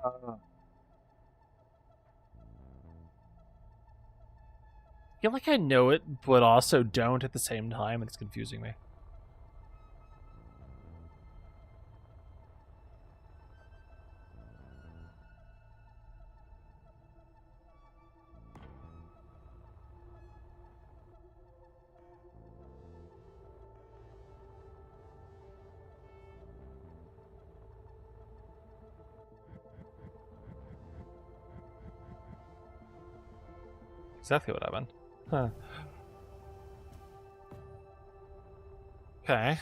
I feel like I know it, but also don't at the same time, and it's confusing me. Exactly what happened. Huh. Okay.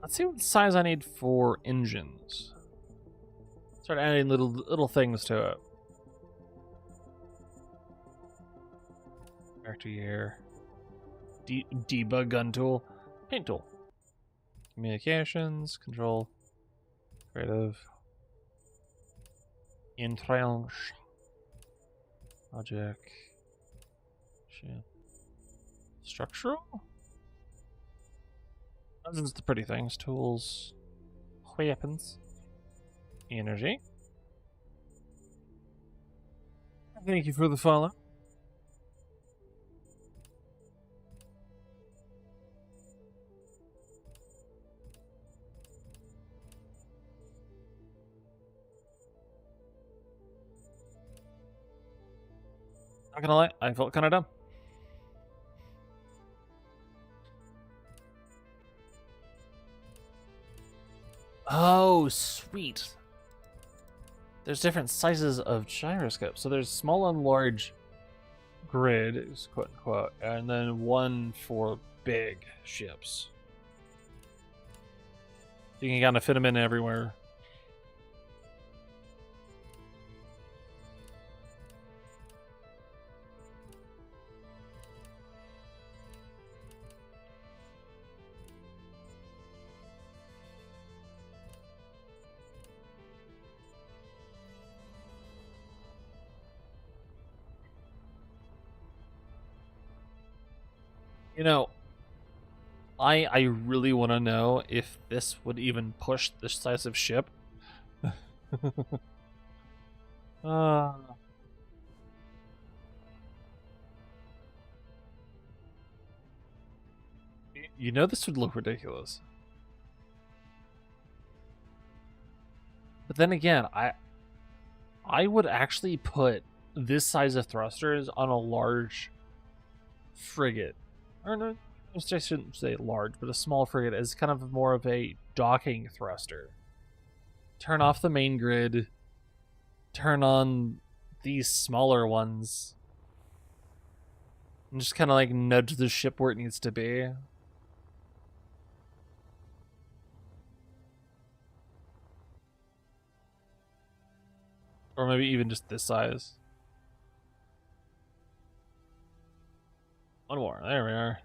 Let's see what size I need for engines. Start adding little things to it. Character year. Debug gun tool. Paint tool. Communications. Control. Creative. Entrange. Logic. Shit. Structural? Those are the pretty things. Tools. Weapons. Energy. Thank you for the follow. Not gonna lie, I felt kind of dumb. Oh, sweet. There's different sizes of gyroscopes. So there's small and large grid, quote unquote, and then one for big ships. You can kind of fit them in everywhere. You know, I really want to know if this would even push this size of ship. uh, you know this would look ridiculous. But then again, I would actually put this size of thrusters on a large frigate. Or no, I shouldn't say large, but a small frigate as kind of more of a docking thruster. Turn off the main grid, turn on these smaller ones, and just kind of like nudge the ship where it needs to be. Or maybe even just this size. One more. There we are.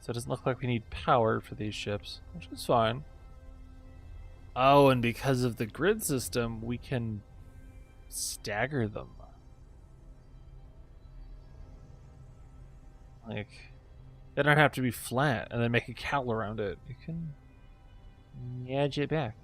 So it doesn't look like we need power for these ships, which is fine. Oh, and because of the grid system, we can stagger them. Like, they don't have to be flat and then make a cowl around it. You can edge it back.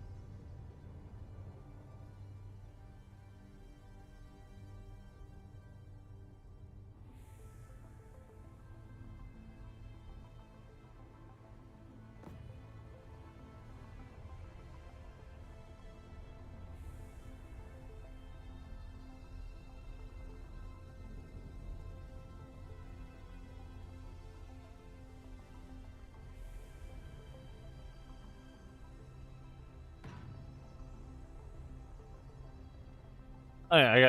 I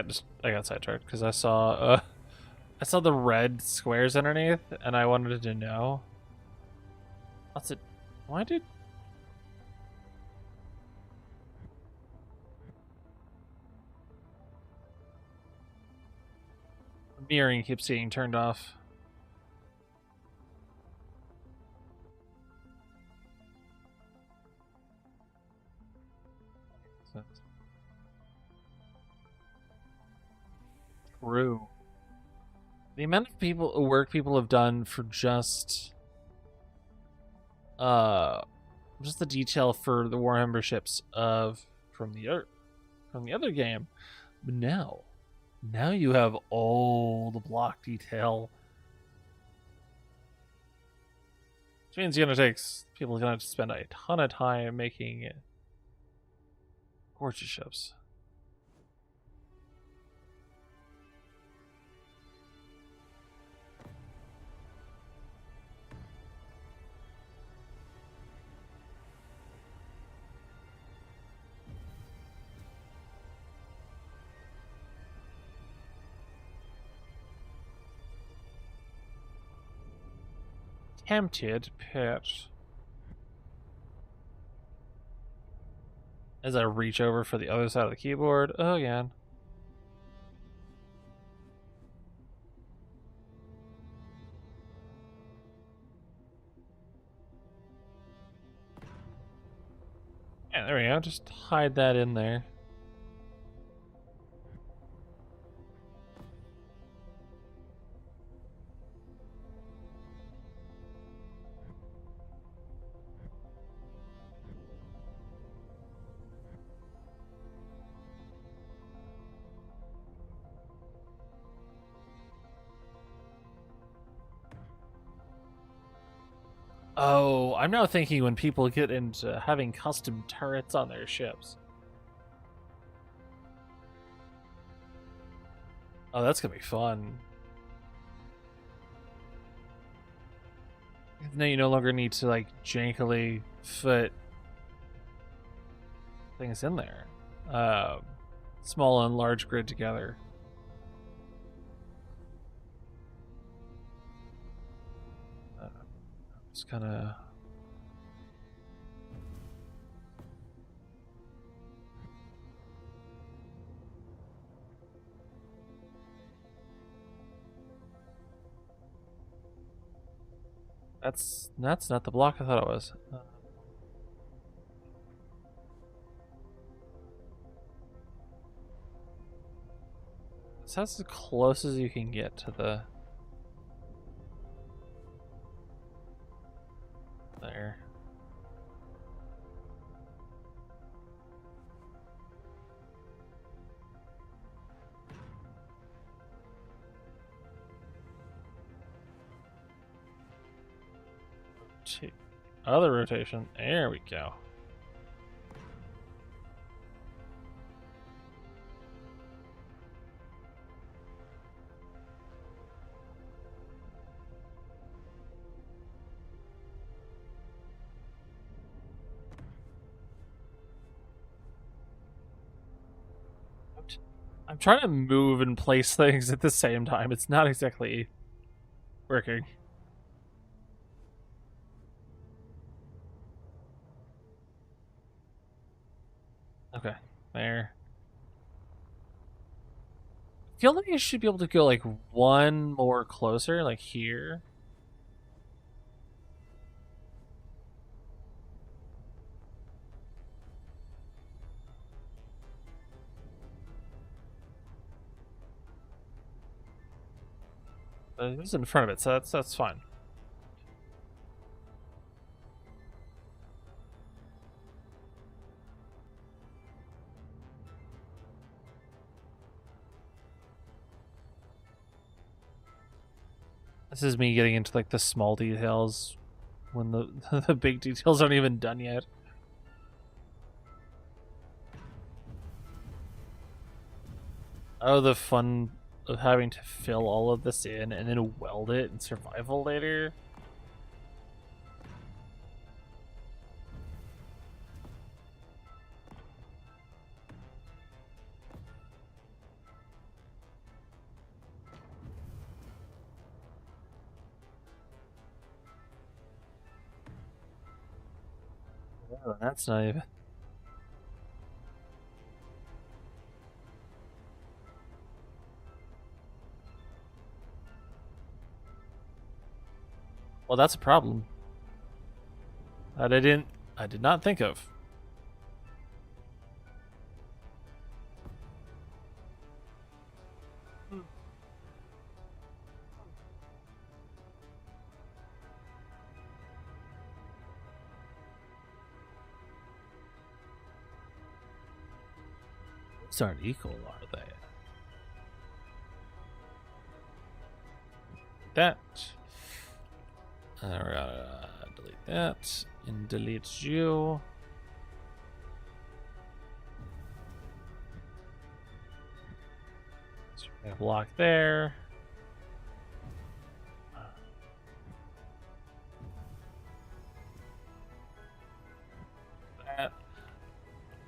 got sidetracked because I saw the red squares underneath and I wanted to know. What's it? Why did mirroring keeps getting turned off? True. The amount of work people have done for just the detail for the Warhammer ships from the other game, but now you have all the block detail, which means people are gonna spend a ton of time making gorgeous ships. tempted, but as I reach over for the other side of the keyboard again. Yeah, there we go. Just hide that in there. Oh, I'm now thinking when people get into having custom turrets on their ships. Oh, that's gonna be fun. Now you no longer need to like jankily fit things in there. Small and large grid together. Just kind of. That's not the block I thought it was. So that's as close as you can get to the. There. Other rotation. There we go. I'm trying to move and place things at the same time. It's not exactly working. Okay, there. I feel like I should be able to go like one more closer, like here. But it's in front of it, so that's fine. This is me getting into like the small details when the the big details aren't even done yet. Oh, the fun of having to fill all of this in and then weld it in survival later. Oh, that's not even. Well, that's a problem that I did not think of. These aren't equal, are they? That. We're gonna delete that and delete you. So we're gonna block there.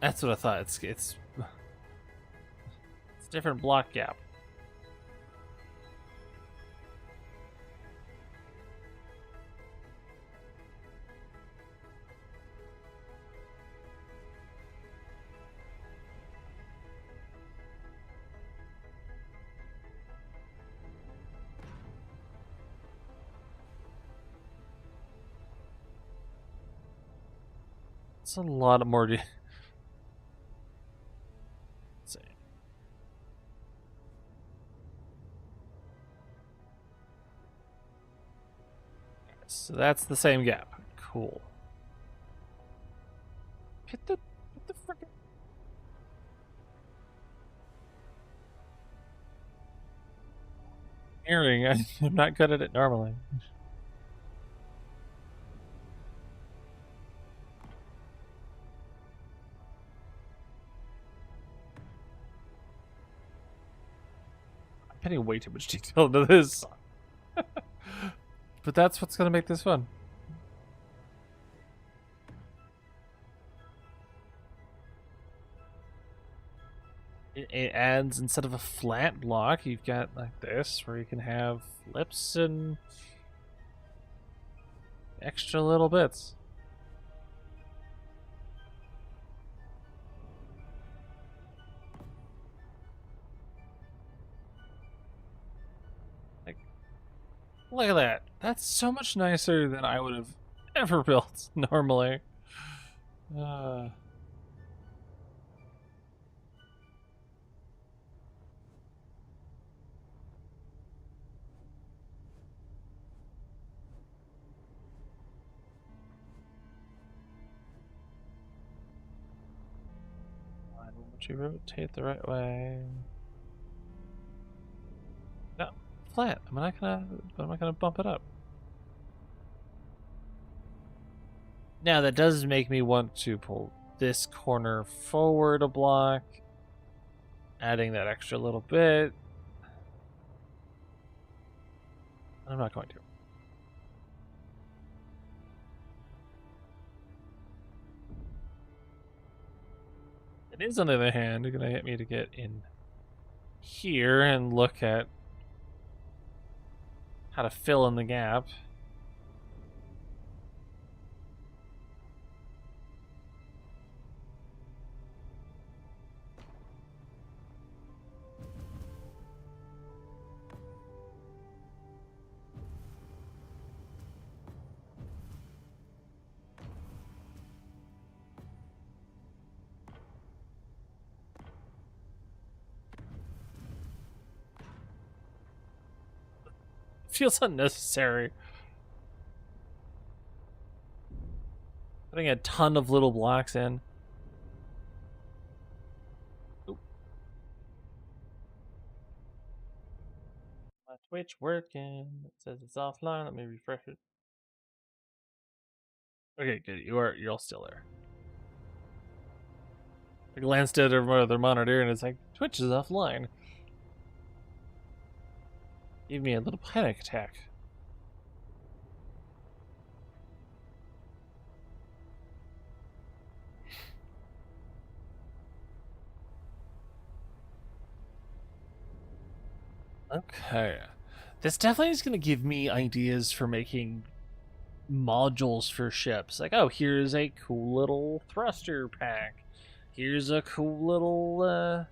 That's what I thought. It's a different block gap. It's a lot more. Let's see. So that's the same gap. Cool. Hit the frickin' earring. I'm not good at it normally. I'm putting way too much detail into this. But that's what's gonna make this fun. It adds, instead of a flat block, you've got like this, where you can have flips and extra little bits. Like, look at that. That's so much nicer than I would have ever built normally. Why won't you rotate the right way? No, flat. I'm not gonna bump it up. Now that does make me want to pull this corner forward a block, adding that extra little bit. I'm not going to. It is, on the other hand, going to hit me to get in here and look at how to fill in the gap. Feels unnecessary. Putting a ton of little blocks in. Oop. My Twitch working. It says it's offline. Let me refresh it. Okay, good. You're all still there. I glanced at my other monitor and it's like, Twitch is offline. Gave me a little panic attack. Okay. This definitely is going to give me ideas for making modules for ships. Like, oh, here's a cool little thruster pack. Here's a cool little,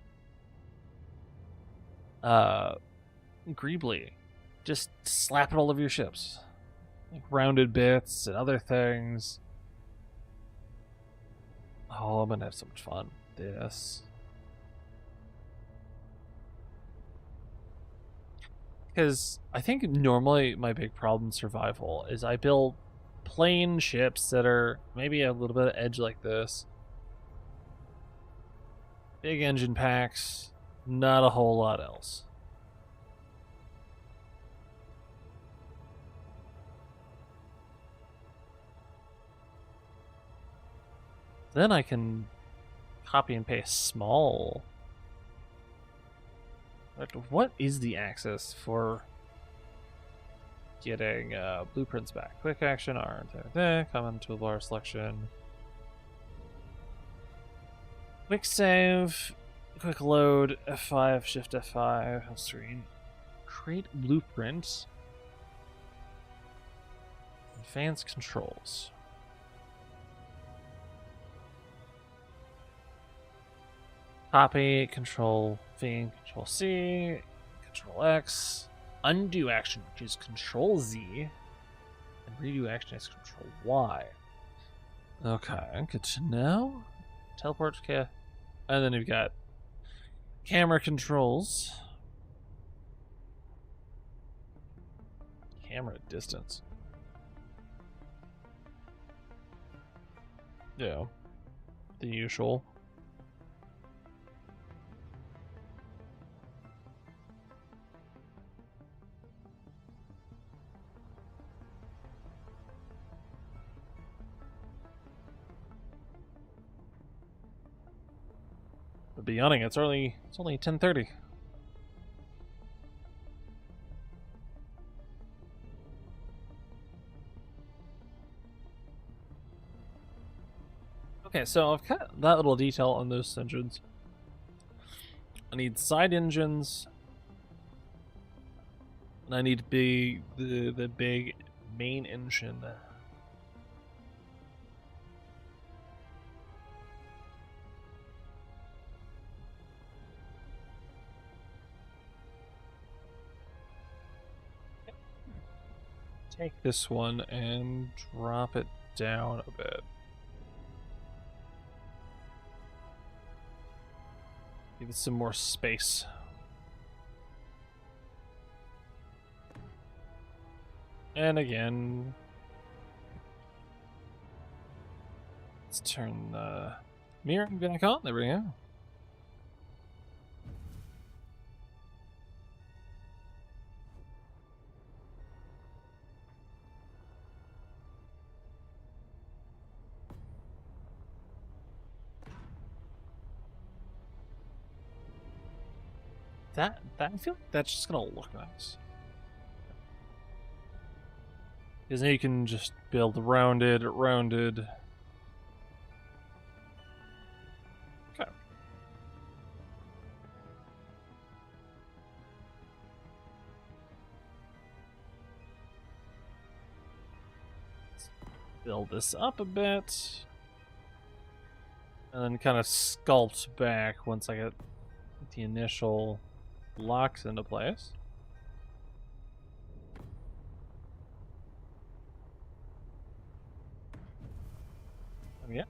Greebly. Just slap it all over your ships. Like rounded bits and other things. Oh, I'm gonna have so much fun with this. Because I think normally my big problem in survival is I build plain ships that are maybe a little bit of edge like this. Big engine packs, not a whole lot else. Then I can copy and paste small. What is the access for getting blueprints back? Quick action, R, common toolbar selection. Quick save, quick load, F5, shift F5, home screen. Create blueprint. Advanced controls. Copy, Control V, Control C, Control X. Undo action, which is Control Z. And redo action is Control Y. Okay, good to know. Teleport to and then you've got camera controls. Camera distance. Yeah. The usual. But be yawning, it's only 10:30. Okay, so I've got that little detail on those engines. I need side engines, and I need the big main engine. Take this one and drop it down a bit. Give it some more space. And again, let's turn the mirroring back on. There we go. That I feel like that's just gonna look nice. Because now you can just build rounded. Okay. Let's build this up a bit. And then kind of sculpt back once I get the initial locks into place. Yeah.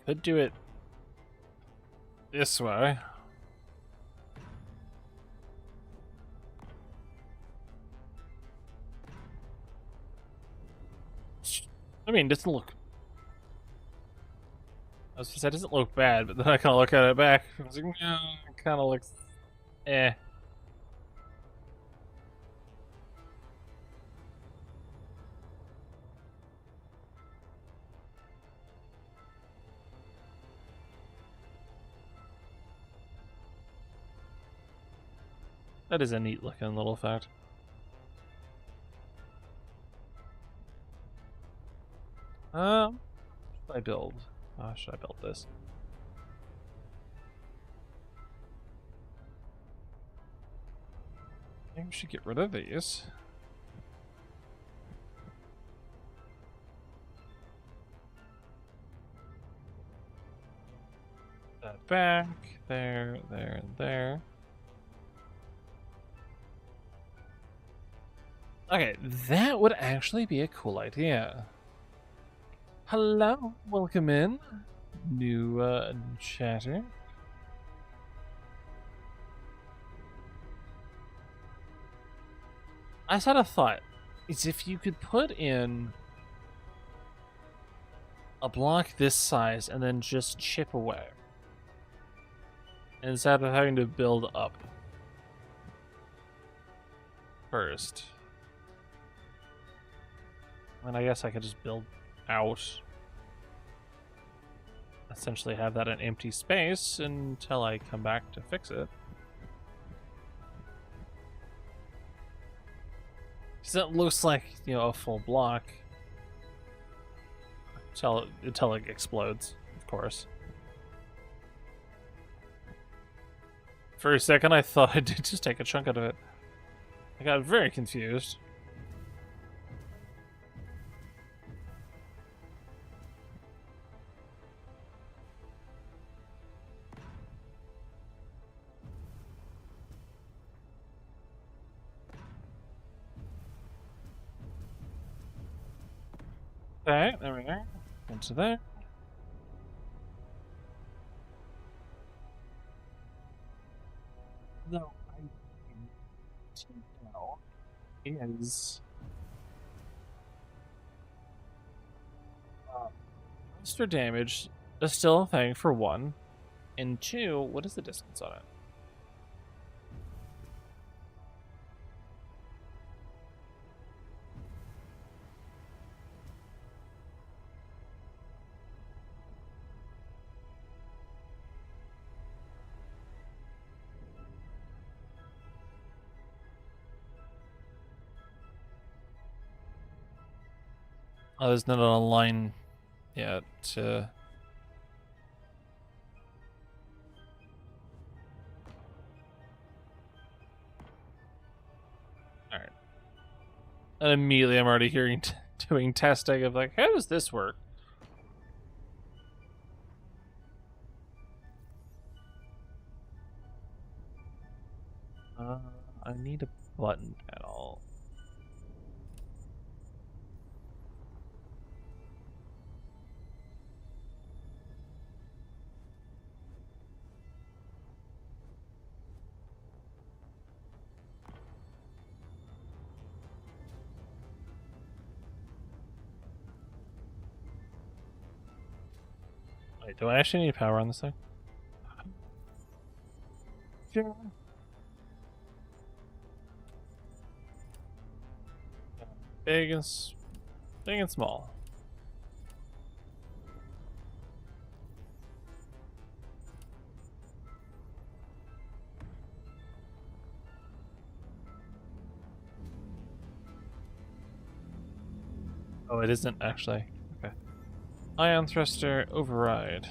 Could do it this way. I mean, it doesn't look... I was gonna say, it doesn't look bad, but then I kind of look at it back. I was like, no, it kind of looks... eh. That is a neat looking little fact. Should I build? Should I build this? Maybe we should get rid of these. That back, there, and there. Okay, that would actually be a cool idea. Hello, welcome in. New chatter. I just had a thought. Is if you could put in a block this size and then just chip away. Instead of having to build up first. I mean, I guess I could just build out. Essentially have that an empty space until I come back to fix it. Because it looks like, you know, a full block. Until it explodes, of course. For a second, I thought I did just take a chunk out of it. I got very confused. Okay, there we go. Into there. Though I think now is monster damage is still a thing for one, and two, what is the distance on it? Oh, there's not a line yet. Alright. And immediately I'm already hearing doing testing of like, how does this work? I need a button panel. Wait, do I actually need power on this thing? Sure. Big and big and small. Oh, it isn't actually. Okay. Ion thruster override.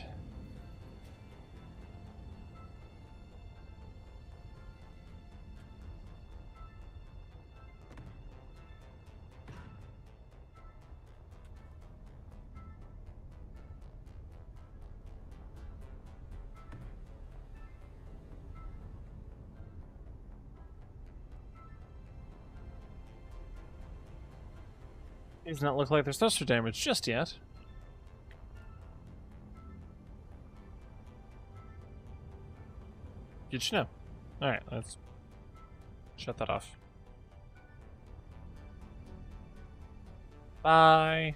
Does not look like there's thruster damage just yet. Good to know. Alright, let's shut that off. Bye.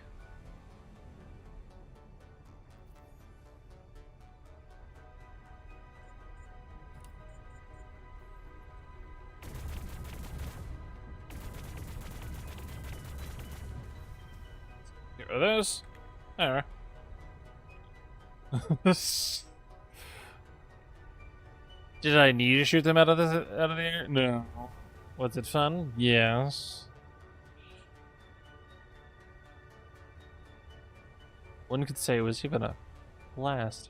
Get rid of those. Alright. Did I need to shoot them out of the air? No. Was it fun? Yes. One could say it was even a blast.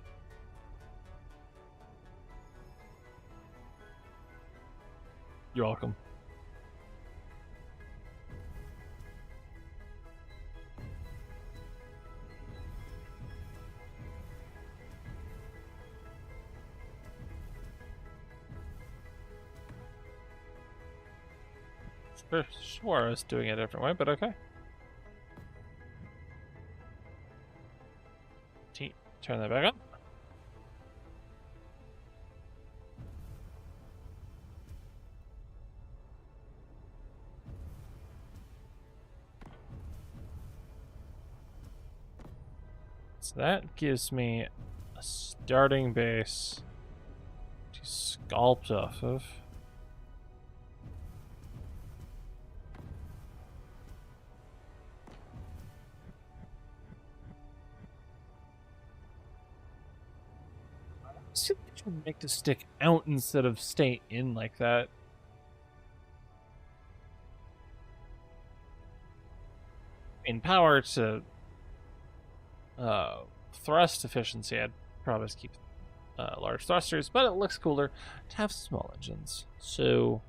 You're welcome. Sure, I was doing it a different way, but okay. Turn that back on. So that gives me a starting base to sculpt off of. See if I can make the stick out instead of stay in like that. In power to thrust efficiency, I'd probably just keep large thrusters, but it looks cooler to have small engines. So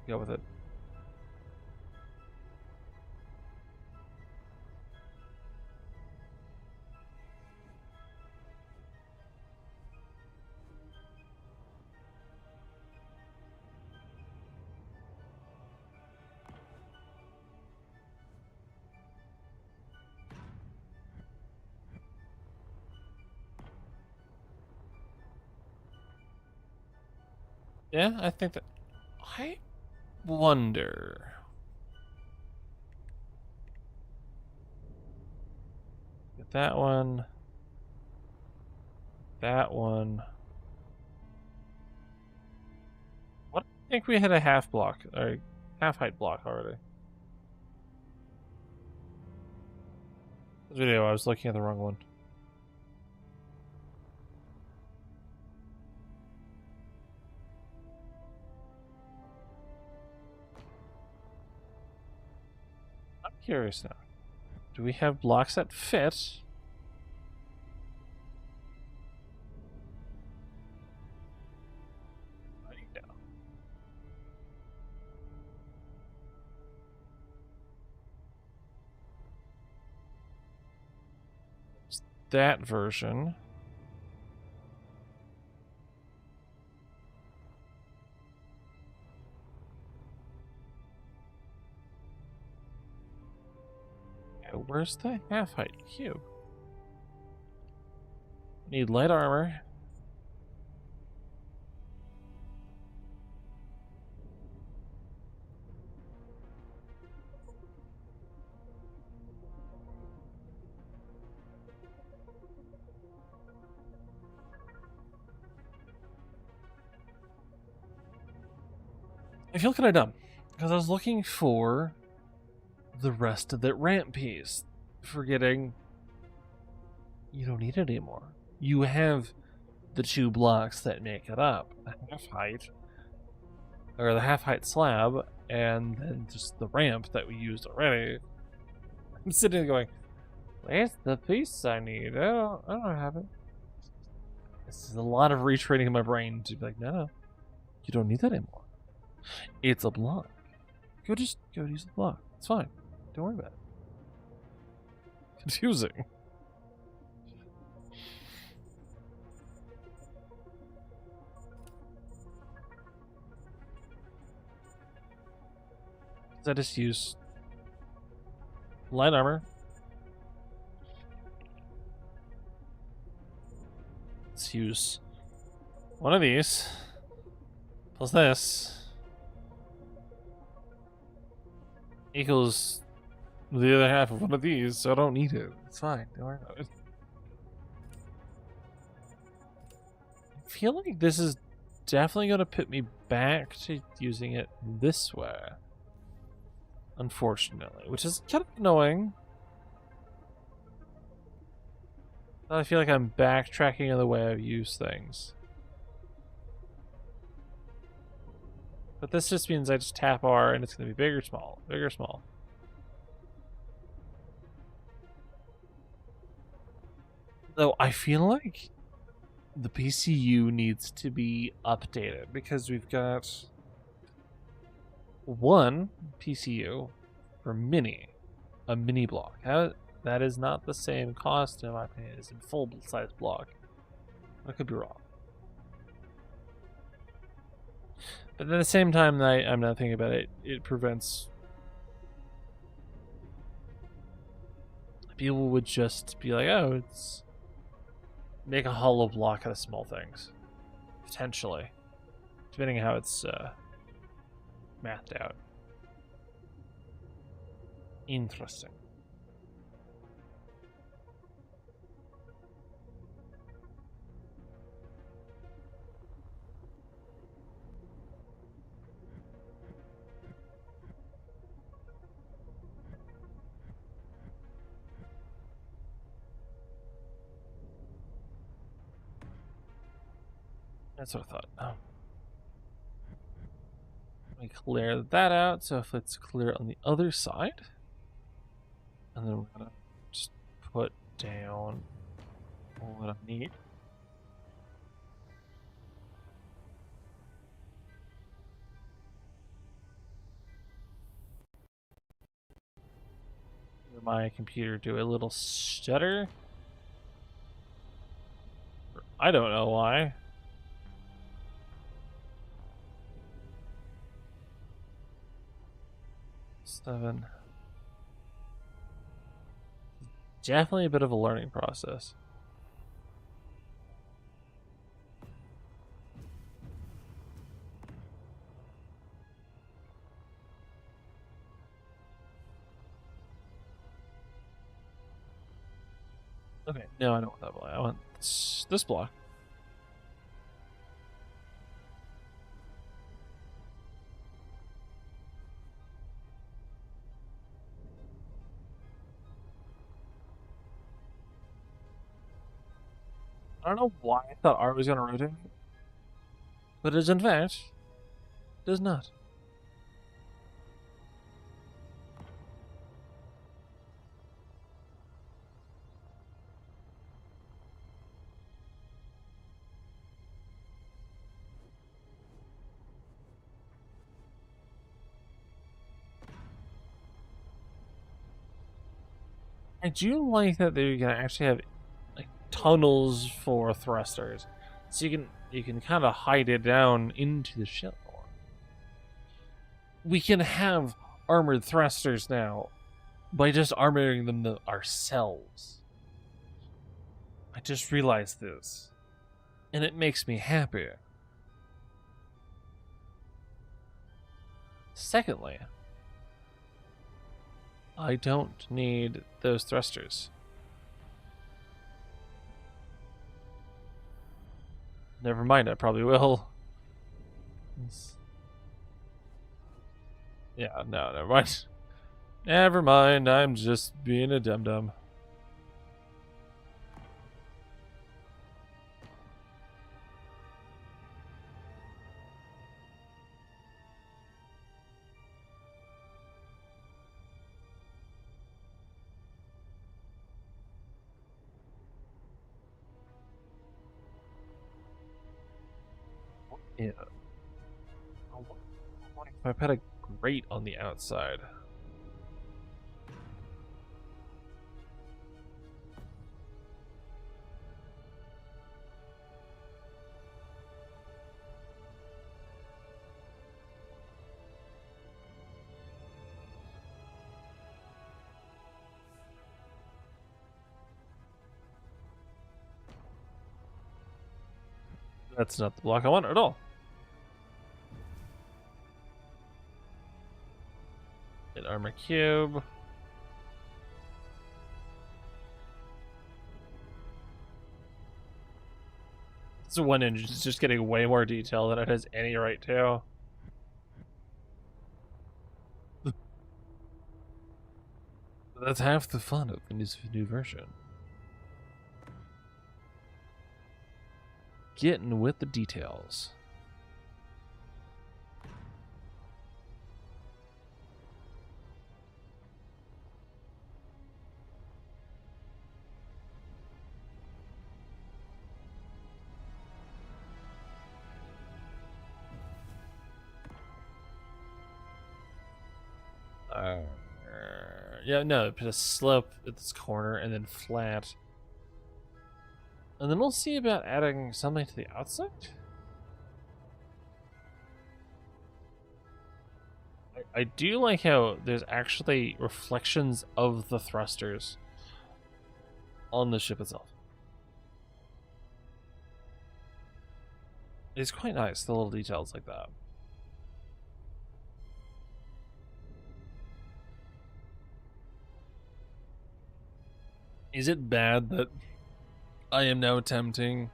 go with it. Yeah, I think that... I wonder... Get that one. That one. What? I think we had a half block, or half height block already. This video, I was looking at the wrong one. I'm curious now. Do we have blocks that fit? That version. Where's the half height cube? Need light armor. I feel kind of dumb because I was looking for the rest of that ramp piece, forgetting you don't need it anymore. You have the 2 blocks that make it up, the half height, or the half height slab, and then just the ramp that we used already. I'm sitting there going, where's the piece I need? I don't have it. This is a lot of retraining in my brain to be like, no, you don't need that anymore. It's a block. Go use the block. It's fine. Don't worry about it. Confusing. I just use light armor. Let's use one of these plus this equals the other half of one of these, so I don't need it. It's fine. Don't worry about it. I feel like this is definitely going to put me back to using it this way. Unfortunately, which is kind of annoying. I feel like I'm backtracking on the way I've used things. But this just means I just tap R and it's going to be bigger, small, bigger, small. Though I feel like the PCU needs to be updated because we've got one PCU for a mini block. That is not the same cost, in my opinion, as a full-size block. I could be wrong. But at the same time, I'm not thinking about it. It prevents... People would just be like, oh, it's... Make a hollow block out of small things. Potentially. Depending on how it's mathed out. Interesting. That's what I thought. Oh. Let me clear that out. So if it's clear on the other side, and then we're gonna just put down what I need. My computer do a little stutter. I don't know why. Seven. Definitely a bit of a learning process. Okay, no, I don't want that block. I want this block. I don't know why I thought R was going to rotate, but it in fact does not. I do like that they're gonna actually have like tunnels for thrusters, so you can kind of hide it down into the shell. We can have armored thrusters now by just armoring them ourselves. I just realized this, and it makes me happy. Secondly, I don't need those thrusters. Never mind, I probably will. Yeah, no, never mind. Never mind, I'm just being a dum-dum. Yeah. If I put a grate on the outside. That's not the block I want at all. An armor cube. This one engine is just getting way more detail than it has any right to. That's half the fun of this new version. Getting with the details. Yeah, no, put a slope at this corner and then flat. And then we'll see about adding something to the outside. I do like how there's actually reflections of the thrusters on the ship itself. It's quite nice, the little details like that. Is it bad that I am now attempting,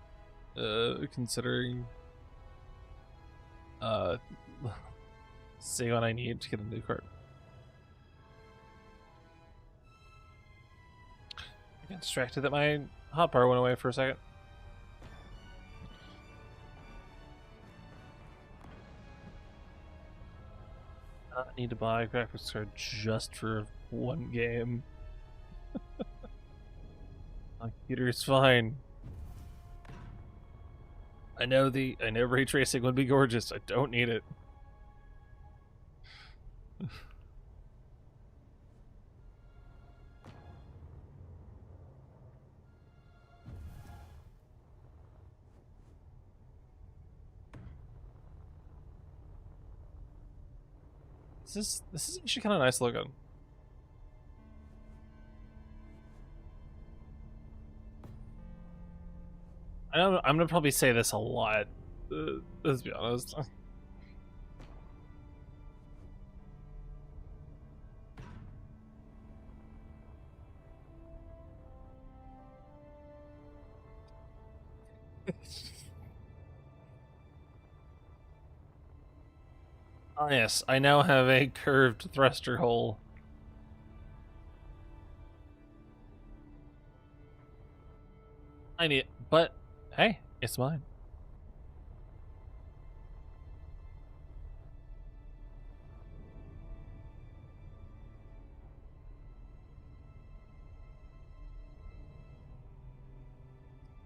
considering, uh, seeing what I need to get a new card? I got distracted that my hotbar went away for a second. I need to buy a graphics card just for one game. My computer is fine. I know ray tracing would be gorgeous. I don't need it. This is actually kind of nice looking. I know I'm gonna probably say this a lot. Let's be honest. Oh, yes, I now have a curved thruster hole. I need, but hey, it's mine.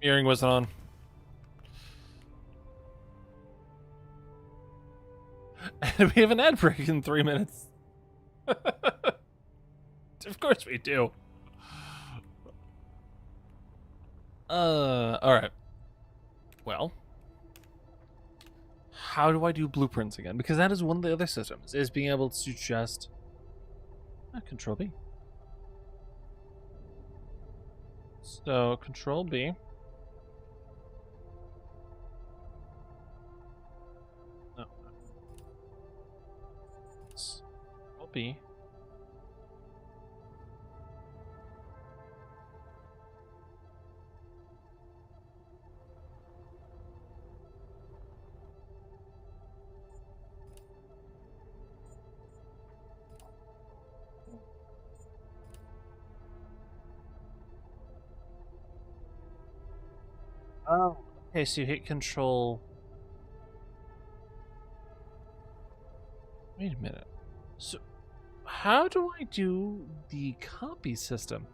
Earring wasn't on. And we have an ad break in 3 minutes. Of course we do. All right. Well, how do I do blueprints again? Because that is one of the other systems, is being able to just Control B. So Control B. No. Control B. Oh. Okay, so you hit Control. Wait a minute. So how do I do the copy system?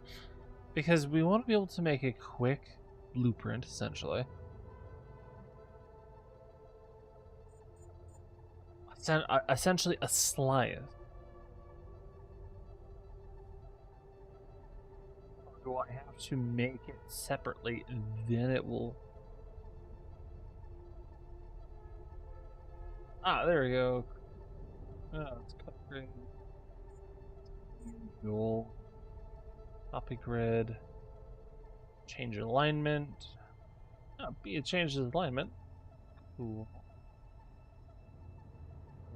Because we want to be able to make a quick blueprint, essentially. Essentially a slide. Or do I have to make it separately, and then it will... Ah, there we go. Let's cut grid. Dual. Copy grid. Change alignment. B, it changes alignment. Cool.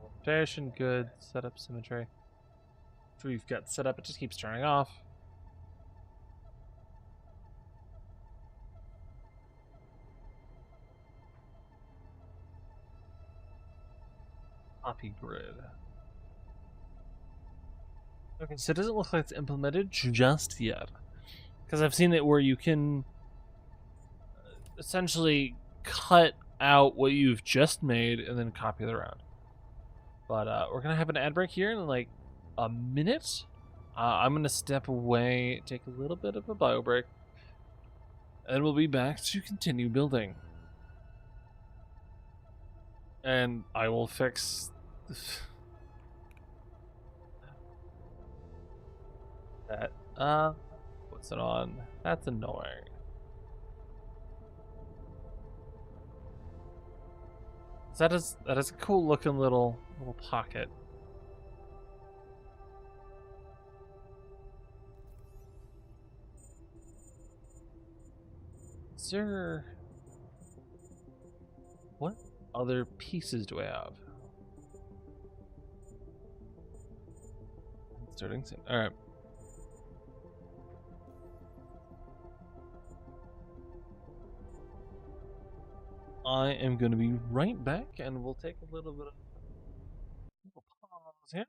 Rotation, good. Setup symmetry. After we've got set up, it just keeps turning off. Copy grid. Okay, so it doesn't look like it's implemented just yet. Because I've seen it where you can essentially cut out what you've just made and then copy it around. But we're going to have an ad break here in like a minute. I'm going to step away, take a little bit of a bio break, and we'll be back to continue building. And I will fix that. What's it on? That's annoying. That is a cool looking little pocket. Is there... What other pieces do I have? Starting soon. Alright. I am going to be right back, and we'll take a little bit of pause here.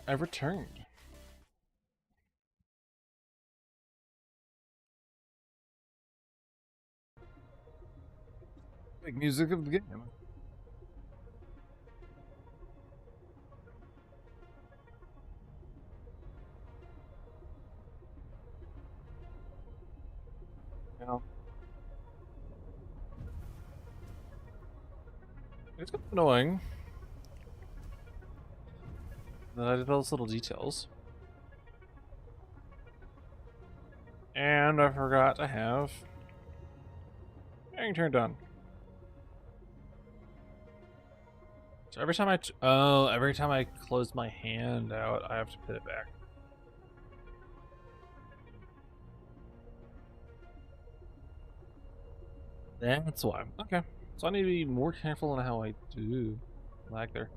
I've returned. Make music of the game. Yeah. It's kind of annoying that I did all those little details. And I forgot to have getting turned on. So every time every time I close my hand out, I have to put it back. That's why. Okay. So I need to be more careful on how I do lag there.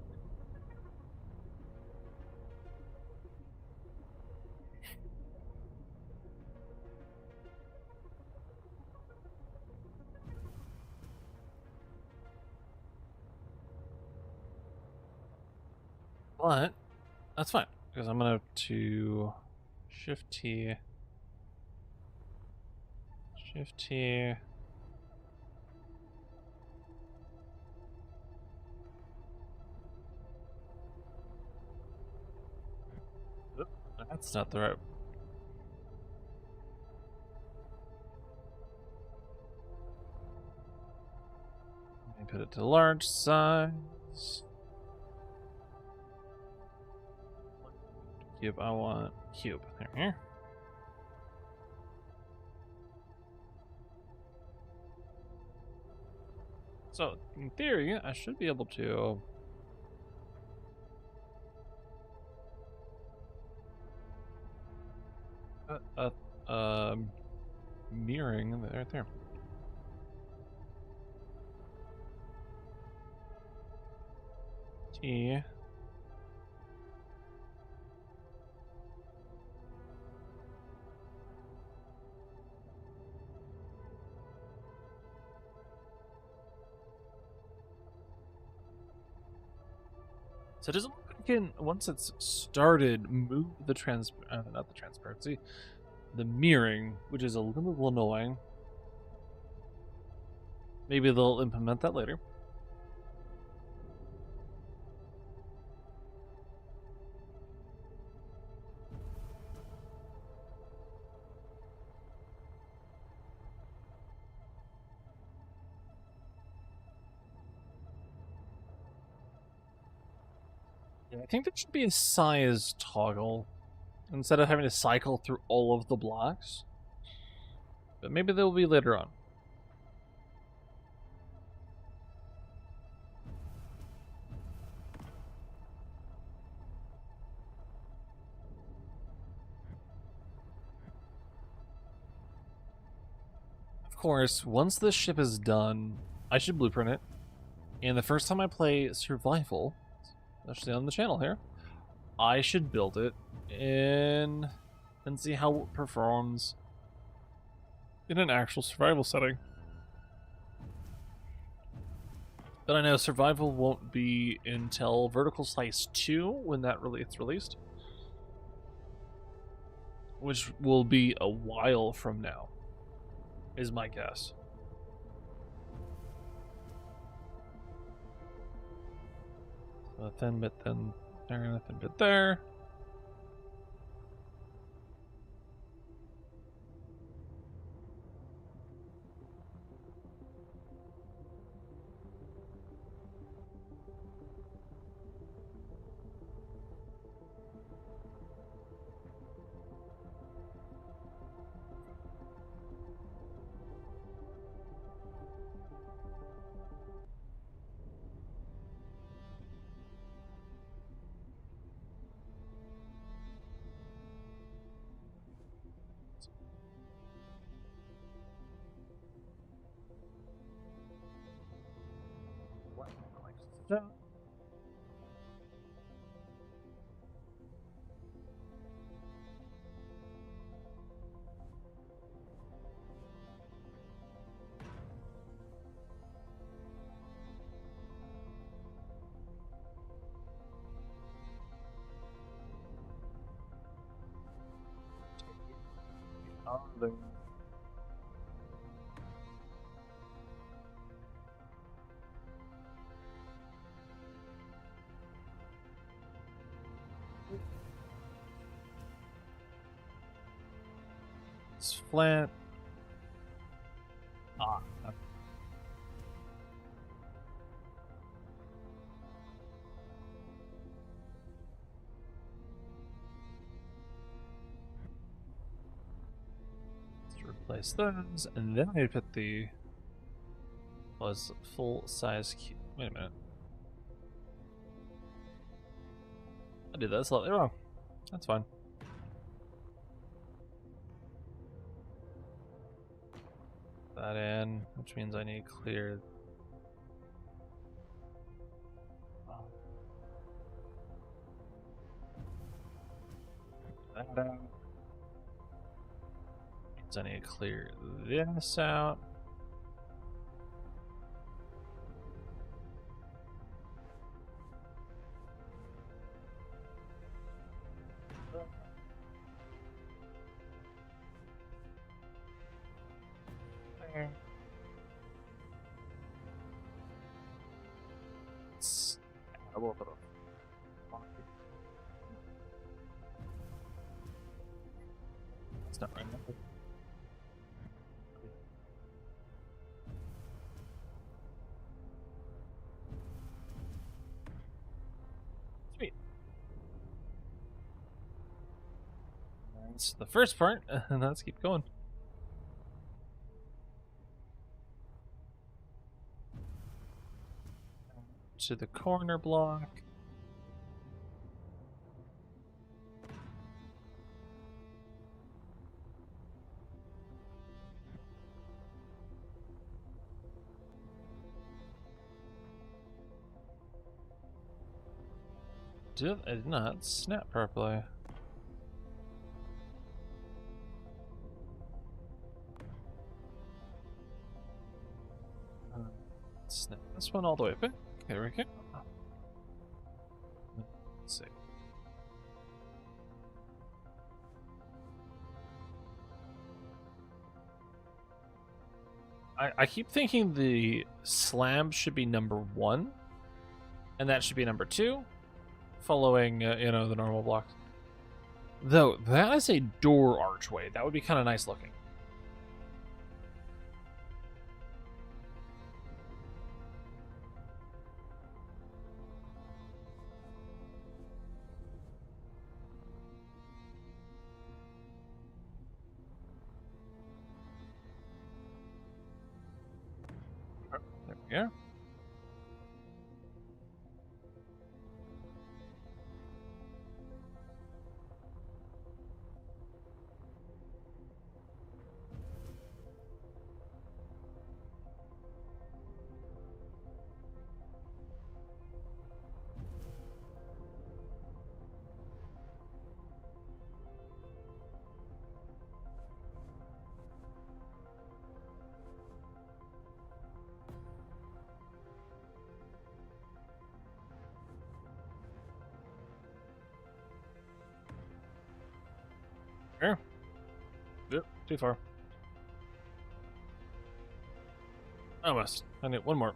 But that's fine because I'm gonna have to Shift T, Shift T. Oop, that's not the right. Let me put it to large size. Cube. I want cube. There. So, in theory, I should be able to mirroring right there. T. So it doesn't look like I can, once it's started, move the not the transparency, the mirroring, which is a little annoying. Maybe they'll implement that later. Yeah, I think there should be a size toggle instead of having to cycle through all of the blocks. But maybe there will be later on. Of course, once this ship is done, I should blueprint it. And the first time I play Survival, especially on the channel here, I should build it and see how it performs in an actual survival setting. But I know Survival won't be until Vertical Slice 2 when that gets released, which will be a while from now, is my guess. So a thin bit then there and a thin bit there. So Oh, there. It's flat. Ah. Let's replace those, and then I put the full size cube. Wait a minute. I did that slightly wrong. That's fine. That in, which means I need to clear. That out. Means I need to clear this out. It's a little bit of it's not right now. Sweet. That's the first part, and let's keep going. To the corner block. I did not snap properly. Snap this one all the way back. There we go. Let's see. I keep thinking the slam should be number 1, and that should be number 2, following the normal blocks. Though that is a door archway. That would be kind of nice looking. There we go. Here. Yep, too far. Almost. I need one more.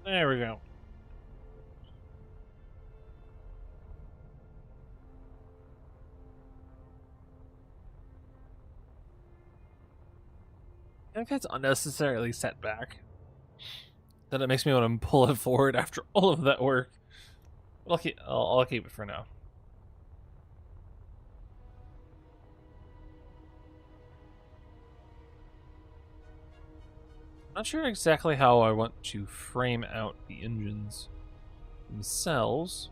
There we go. I think that's unnecessarily set back. Then it makes me want to pull it forward after all of that work. But I'll keep it for now. Not sure exactly how I want to frame out the engines themselves.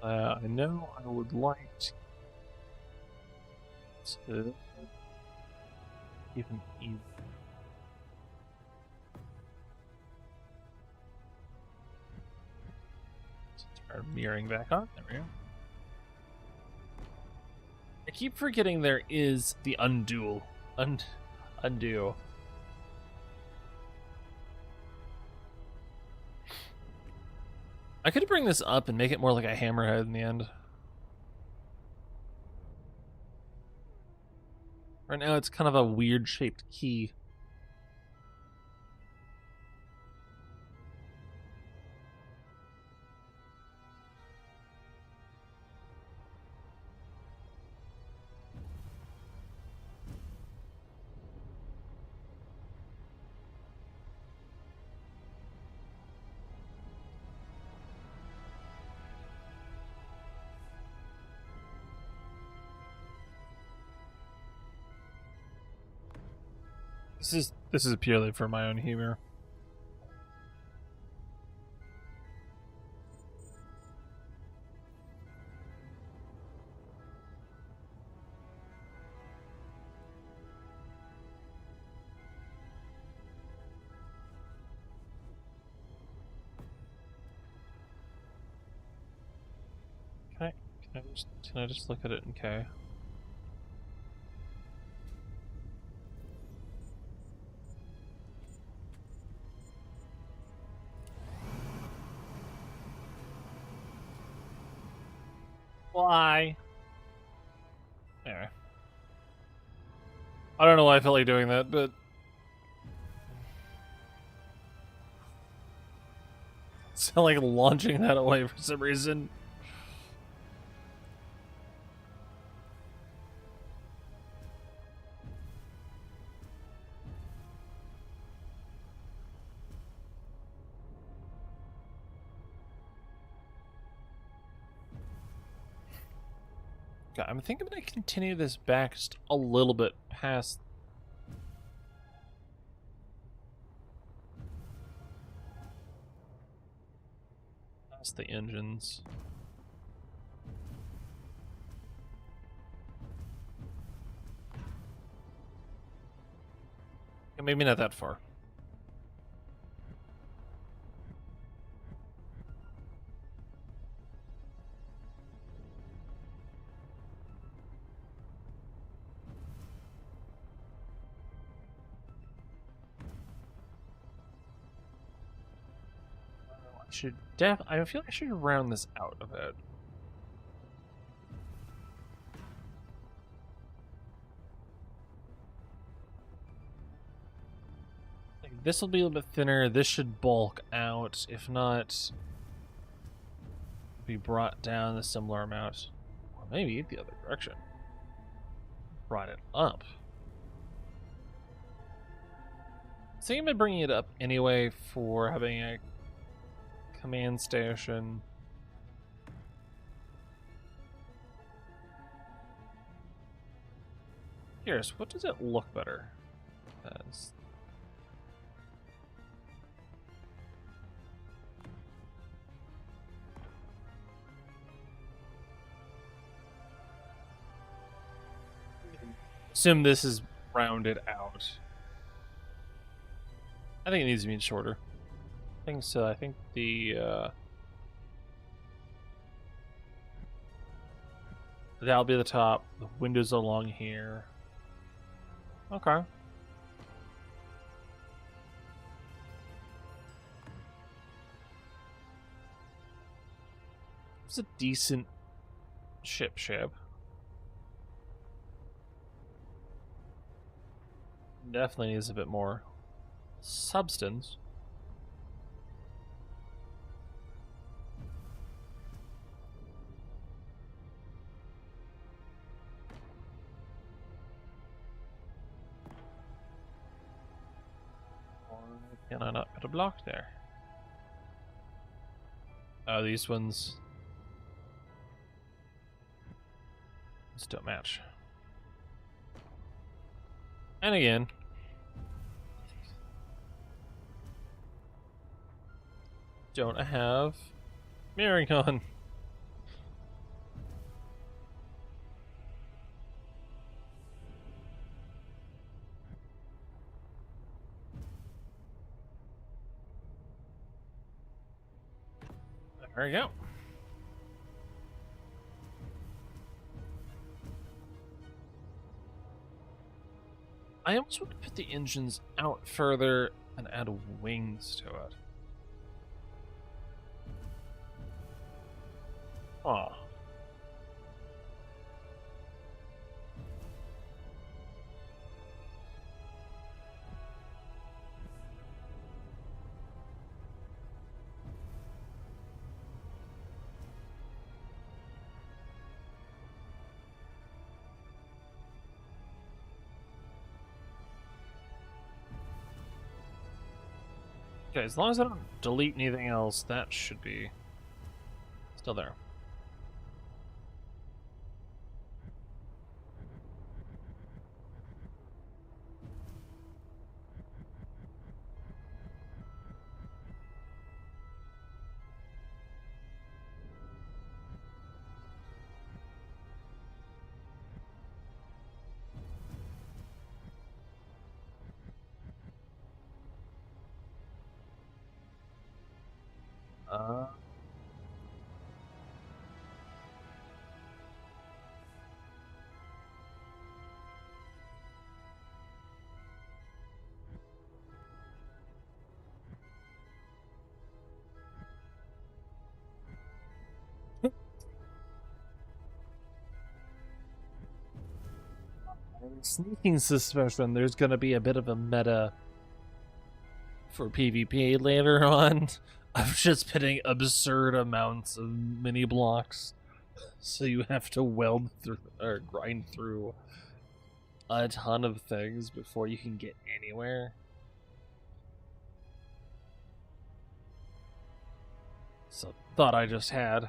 I know I would like to keep an even. Start mirroring back on. There we go. I keep forgetting there is the undo. Undo. I could bring this up and make it more like a hammerhead in the end. Right now it's kind of a weird shaped key. This is purely for my own humor. Can I just look at it? Okay. Why? Anyway. I don't know why I felt like doing that, but it's like launching that away for some reason. Okay, I'm thinking I'm gonna continue this back just a little bit past. Past the engines. Okay, maybe not that far. I feel like I should round this out a bit. Like, this will be a little bit thinner. This should bulk out. If not, be brought down a similar amount. Or maybe the other direction. Brought it up. So I'm bringing it up anyway for having a command station. Curious, what does it look better as? Assume this is rounded out. I think it needs to be shorter. I think so. I think that'll be the top. The windows along here. Okay. It's a decent ship. Definitely needs a bit more substance. Or can I not put a block there? Oh, these ones just don't match. And again, don't have mirroring on. There we go. I almost want to put the engines out further and add wings to it. Oh. Okay, as long as I don't delete anything else, that should be still there. Uh, Sneaking suspicion there's going to be a bit of a meta for PvP later on. I'm just putting absurd amounts of mini blocks, so you have to weld through or grind through a ton of things before you can get anywhere. So thought I just had.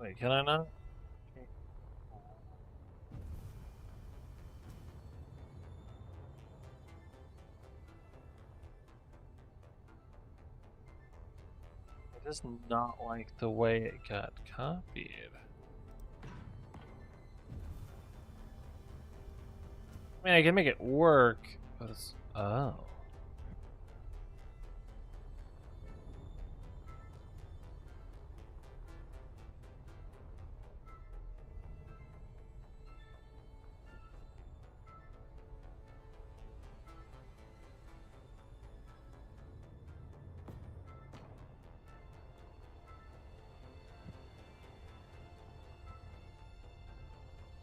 Wait, can I not? It does not like the way it got copied. I mean, I can make it work, but it's... Oh.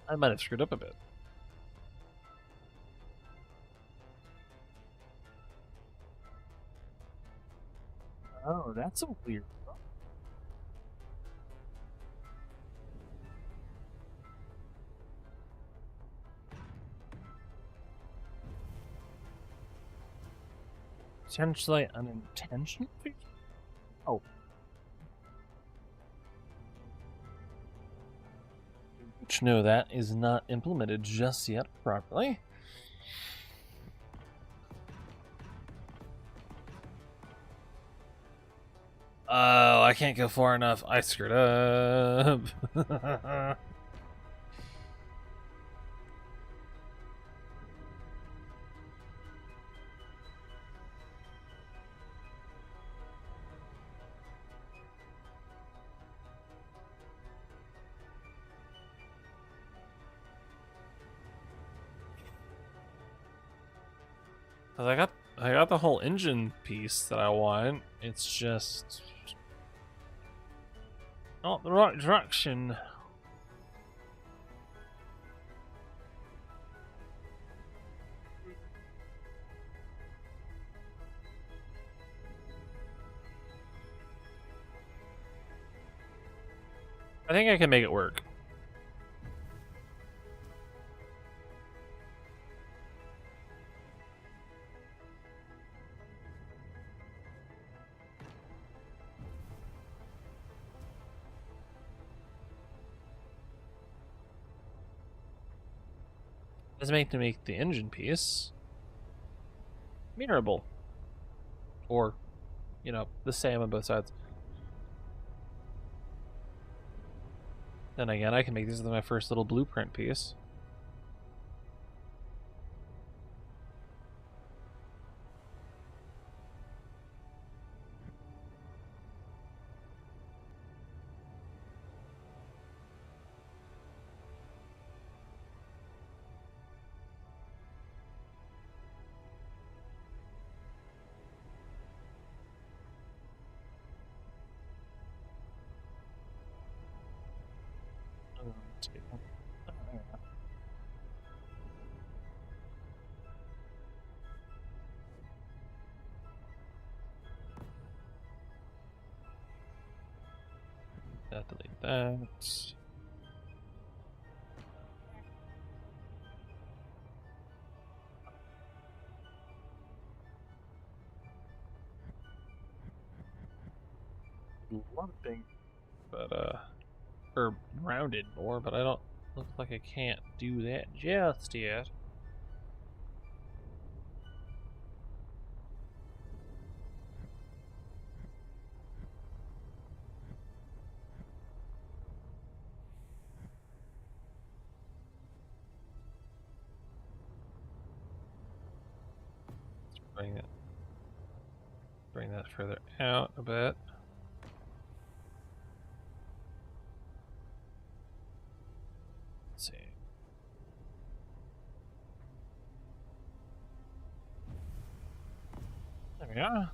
I might have screwed up a bit. Oh, that's a weird... Potentially unintentional feature? Oh. Which, no, that is not implemented just yet properly. Oh, I can't go far enough. I screwed up. I got the whole engine piece that I want. It's just not the right direction. I think I can make it work. Let's make the engine piece mirrorable, or you know, the same on both sides. Then again, I can make this as my first little blueprint piece. Delete that. Lumping, but or rounded more, but I don't look like I can't do that just yet. Let's bring that further out a bit. Let's see. There we are.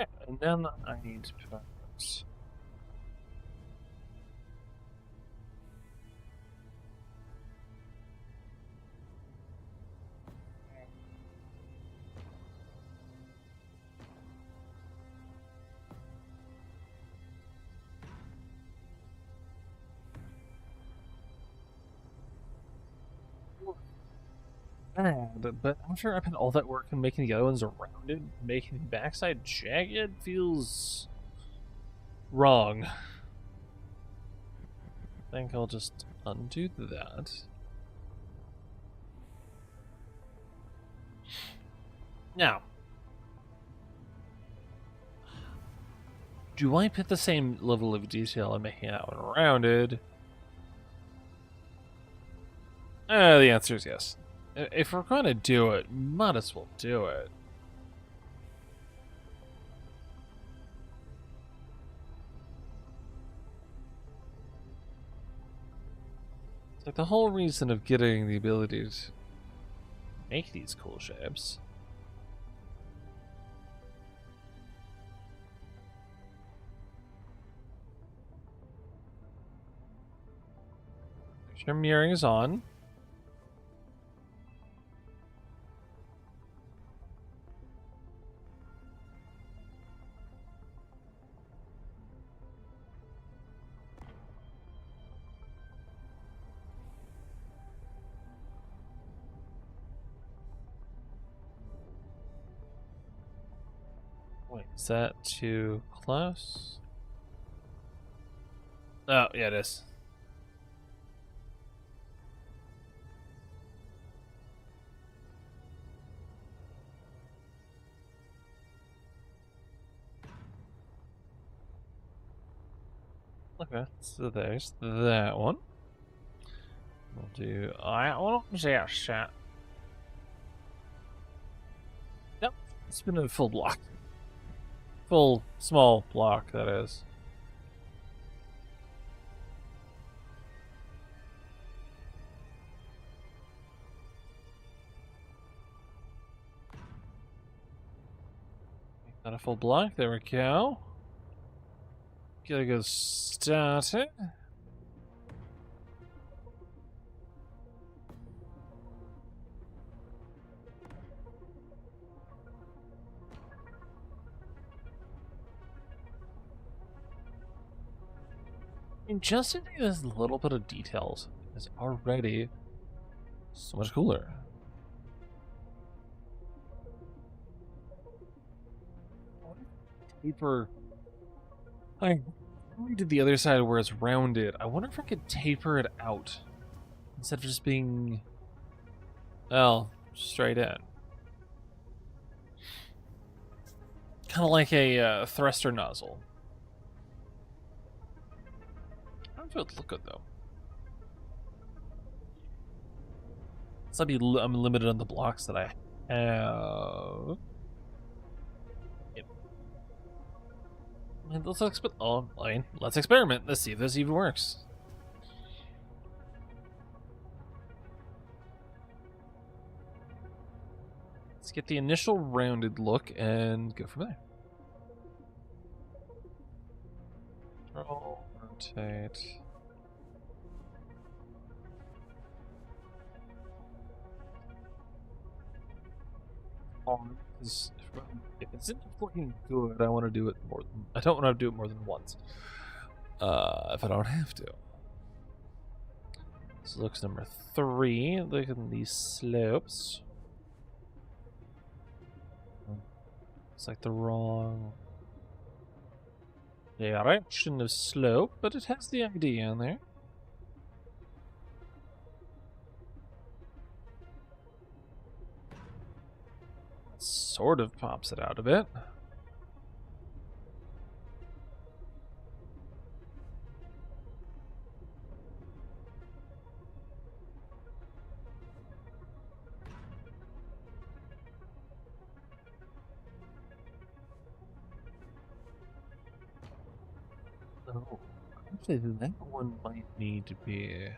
Okay, and then I need to put but after I put all that work in making the other ones rounded, making the backside jagged feels wrong. I think I'll just undo that. Now, do I put the same level of detail in making that one rounded? The answer is yes. If we're going to do it, might as well do it. It's like the whole reason of getting the ability to make these cool shapes. Make sure mirroring is on. Wait, is that too close? Oh, yeah, it is. Okay, so there's that one. We'll do that one. Yes, Yep, it's been a full block. Full, small block, that is. Not a full block, there we go. Gotta go start it. mean, just adding this little bit of details is already so much cooler. Taper. I did the other side where it's rounded. I wonder if I could taper it out instead of just being, well, straight in. Kind of like a thruster nozzle. I don't feel it would look good though. So I'm limited on the blocks that I have. Yep. Let's experiment. Let's see if this even works. Let's get the initial rounded look and go from there. Rotate. If it's looking good, I want to do it more than I don't want to do it more than once. If I don't have to. This looks number 3. Look at these slopes. It's like the wrong direction of slope, but it has the idea in there. Sort of pops it out a bit. Oh, actually, that one might need to be.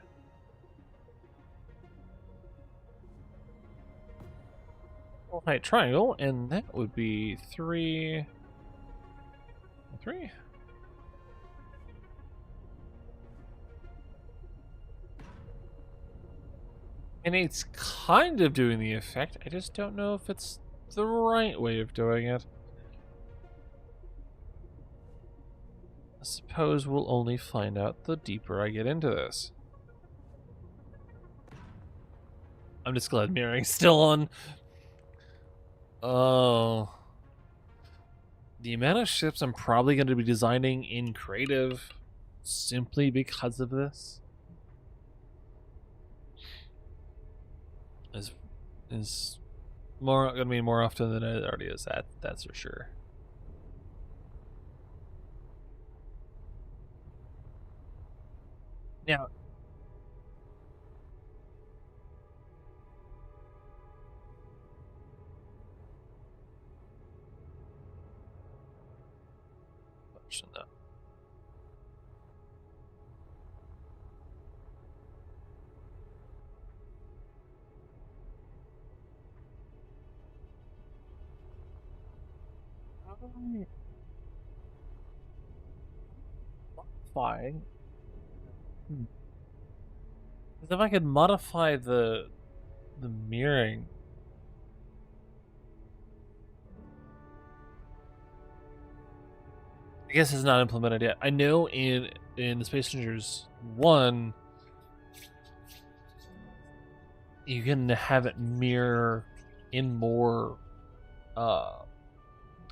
Height triangle, and that would be 3. 3. And it's kind of doing the effect. I just don't know if it's the right way of doing it. I suppose we'll only find out the deeper I get into this. I'm just glad mirroring's still on. Oh. The amount of ships I'm probably going to be designing in creative simply because of this is more going to be more often than it already is. That's for sure. Now, though. Modify. If I could modify the mirroring. I guess it's not implemented yet. I know in the Space Rangers 1, you can have it mirror in more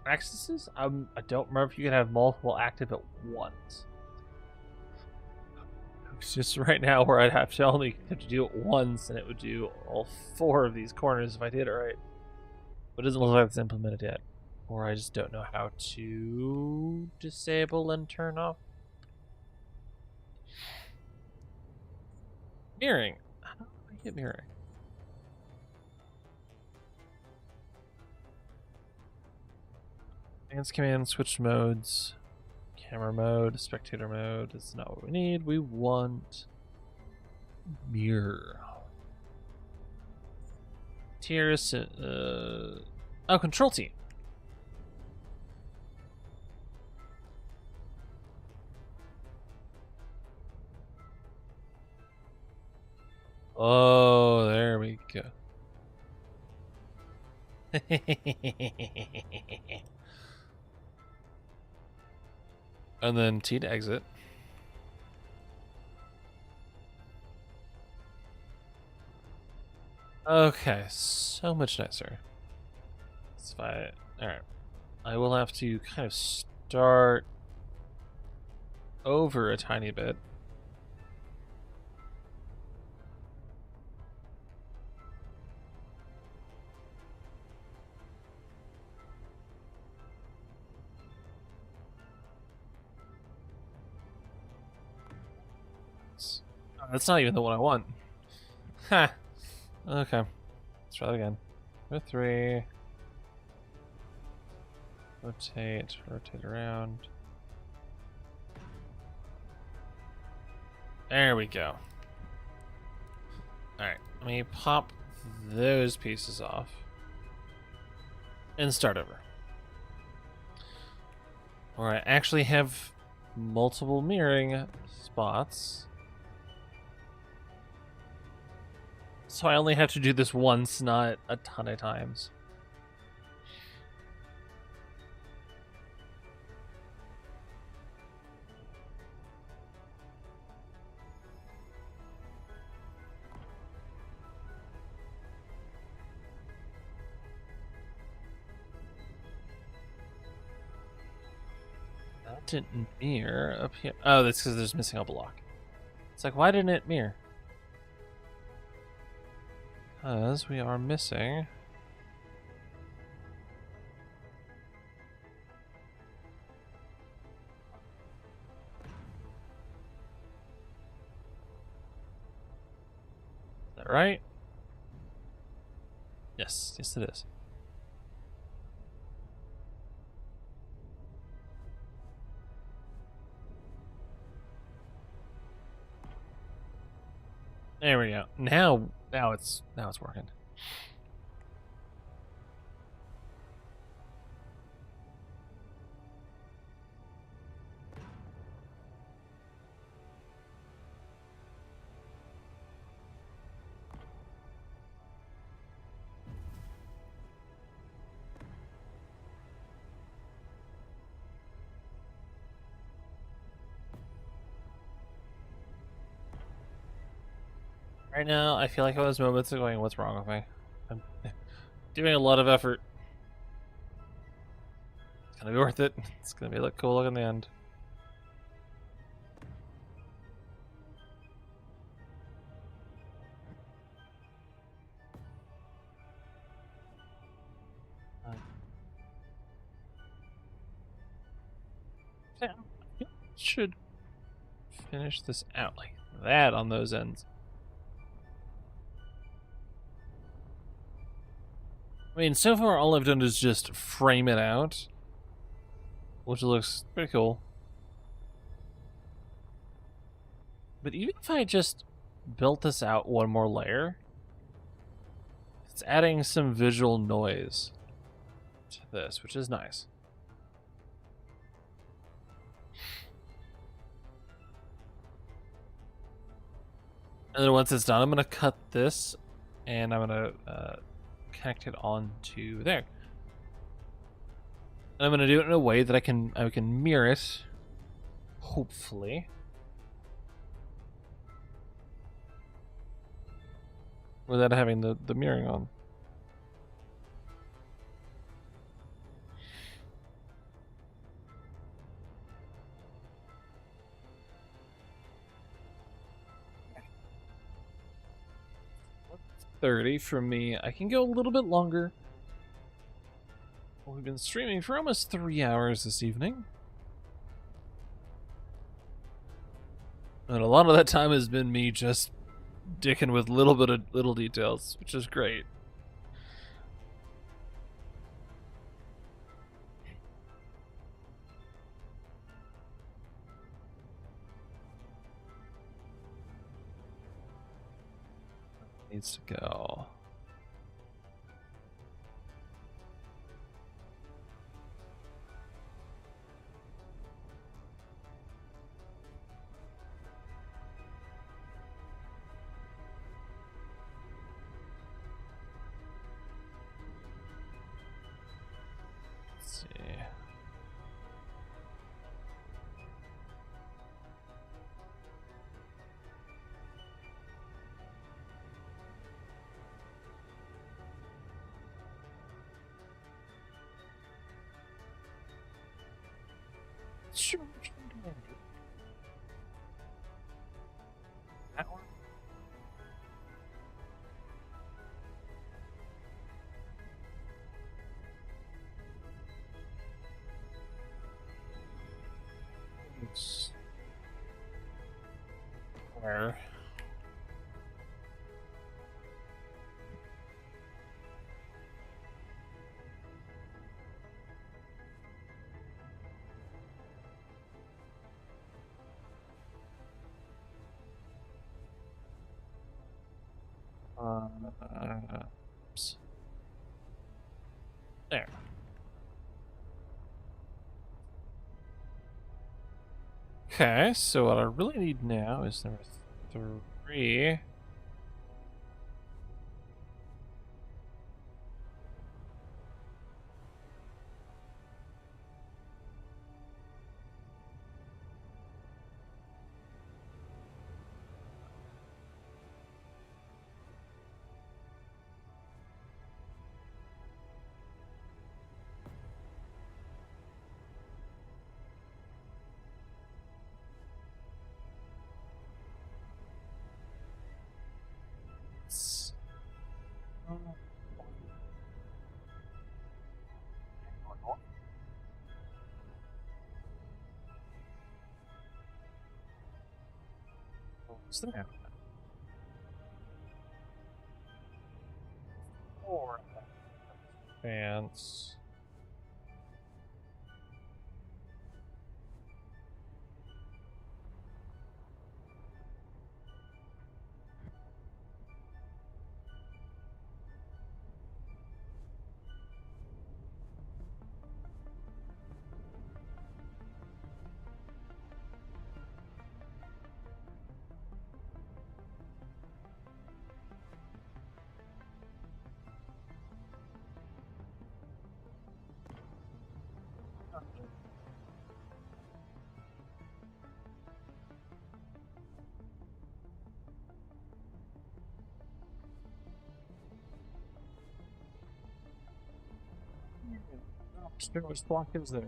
axes. I don't remember if you can have multiple active at once. It's just right now where I'd have to only have to do it once, and it would do all 4 of these corners if I did it right. But it doesn't look like it's implemented yet. Or I just don't know how to disable and turn off. Mirroring. How do I get mirroring? Advanced command, switch modes, camera mode, spectator mode. That's not what we need. We want mirror. Tiers. Oh, control team. Oh, there we go. And then T to exit. Okay, so much nicer. It's fine. Alright. I will have to kind of start over a tiny bit. That's not even the one I want. Ha! Okay. Let's try that again. Go 3. Rotate around. There we go. Alright, let me pop those pieces off. And start over. Where I actually have multiple mirroring spots. So I only have to do this once, not a ton of times. That didn't mirror up here. Oh, that's because there's missing a block. It's like, why didn't it mirror? Because we are missing. Is that right? Yes, yes it is. There we go. Now it's working. Right now, I feel like I was moments ago going, what's wrong with me? I'm doing a lot of effort. It's gonna be worth it. It's gonna be look cool look in the end. Yeah, should finish this out like that on those ends. I mean, so far all I've done is just frame it out, which looks pretty cool. But even if I just built this out one more layer, it's adding some visual noise to this, which is nice. And then once it's done, I'm going to cut this and I'm going to connect it onto there. And I'm going to do it in a way that I can mirror it, hopefully. Without having the mirroring on. $30 from me. I can go a little bit longer. We've been streaming for almost 3 hours this evening. And a lot of that time has been me just dicking with little details, which is great. Needs to go. Let's see. What's your original commander? That one? It's where? Oops. There. Okay, so what I really need now is number 3. What's that? 4 fans. Which block is there?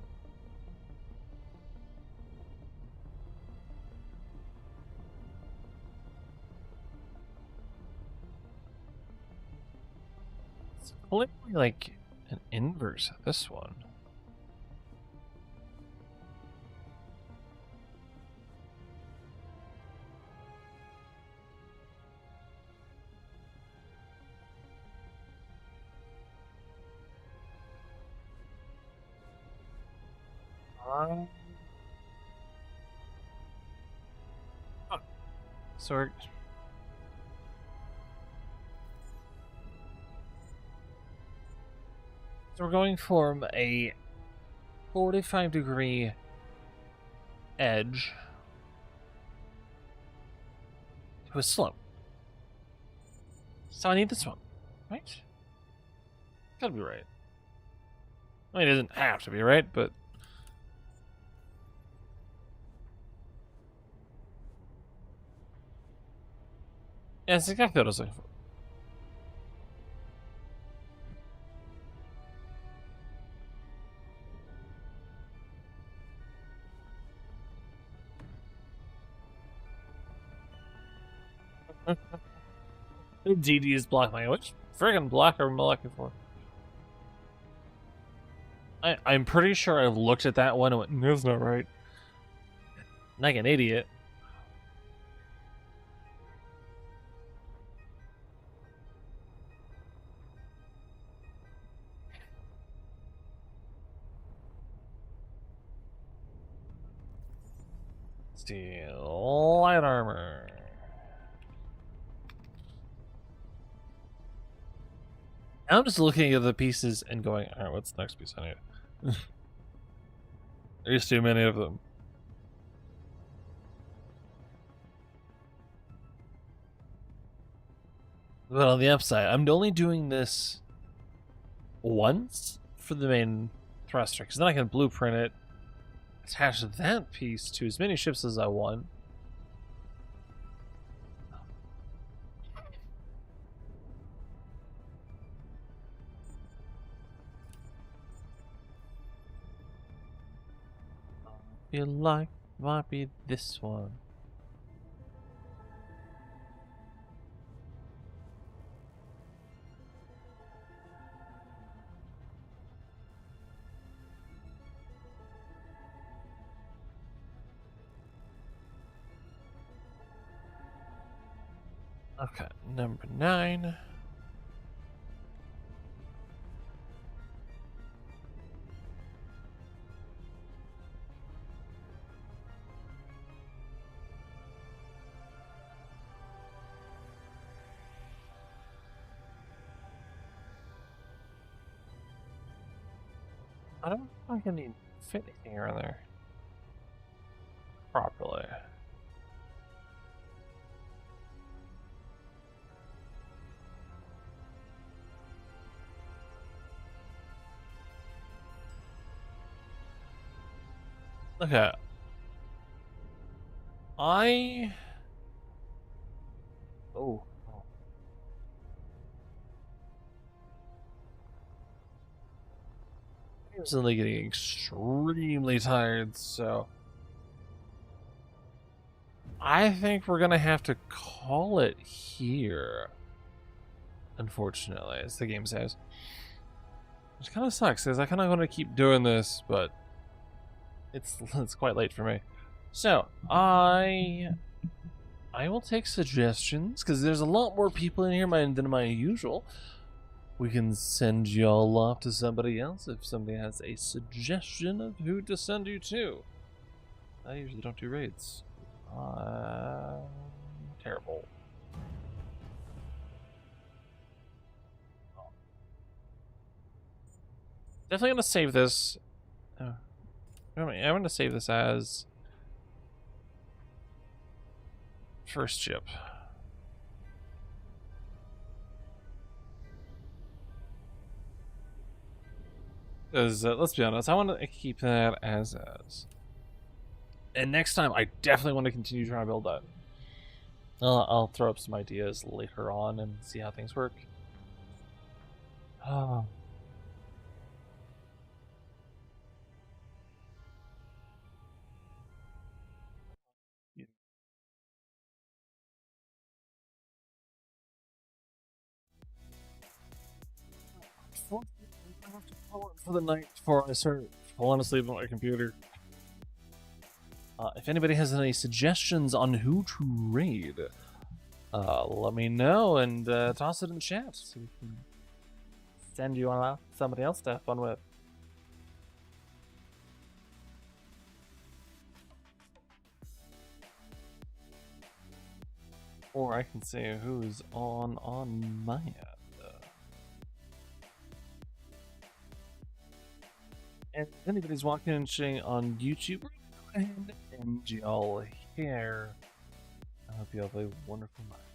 It's clearly like an inverse of this one. Oh. So we're going from a 45-degree edge to a slope. So I need this one, right? Gotta be right. I mean, it doesn't have to be right, but yeah, it's exactly what I was looking for. DD is block my which friggin' block are we looking for? I'm pretty sure I've looked at that one and went, that's not right. Like an idiot. Steel light armor. I'm just looking at the pieces and going, alright, what's the next piece I need? There's too many of them. But on the upside, I'm only doing this once for the main thruster, because then I can blueprint it, attach that piece to as many ships as I want. feel like might be this one. Okay, number 9. I don't know if I can even fit anything around there properly. Okay. Oh. I'm suddenly getting extremely tired, so I think we're gonna have to call it here. Unfortunately, as the game says. Which kind of sucks, because I kind of want to keep doing this, but it's quite late for me. So, I will take suggestions, because there's a lot more people in here than my usual. We can send y'all off to somebody else if somebody has a suggestion of who to send you to. I usually don't do raids. Terrible. Definitely gonna save this. I'm gonna save this as first ship. Because let's be honest, I want to keep that as is. And next time, I definitely want to continue trying to build that. I'll throw up some ideas later on and see how things work. Oh. For the night before I start falling asleep on my computer. If anybody has any suggestions on who to raid, let me know and toss it in the chat so we can send you on somebody else to have fun with. Or I can say who's on my end. And if anybody's watching on YouTube, go ahead and y'all here. I hope you have a wonderful night.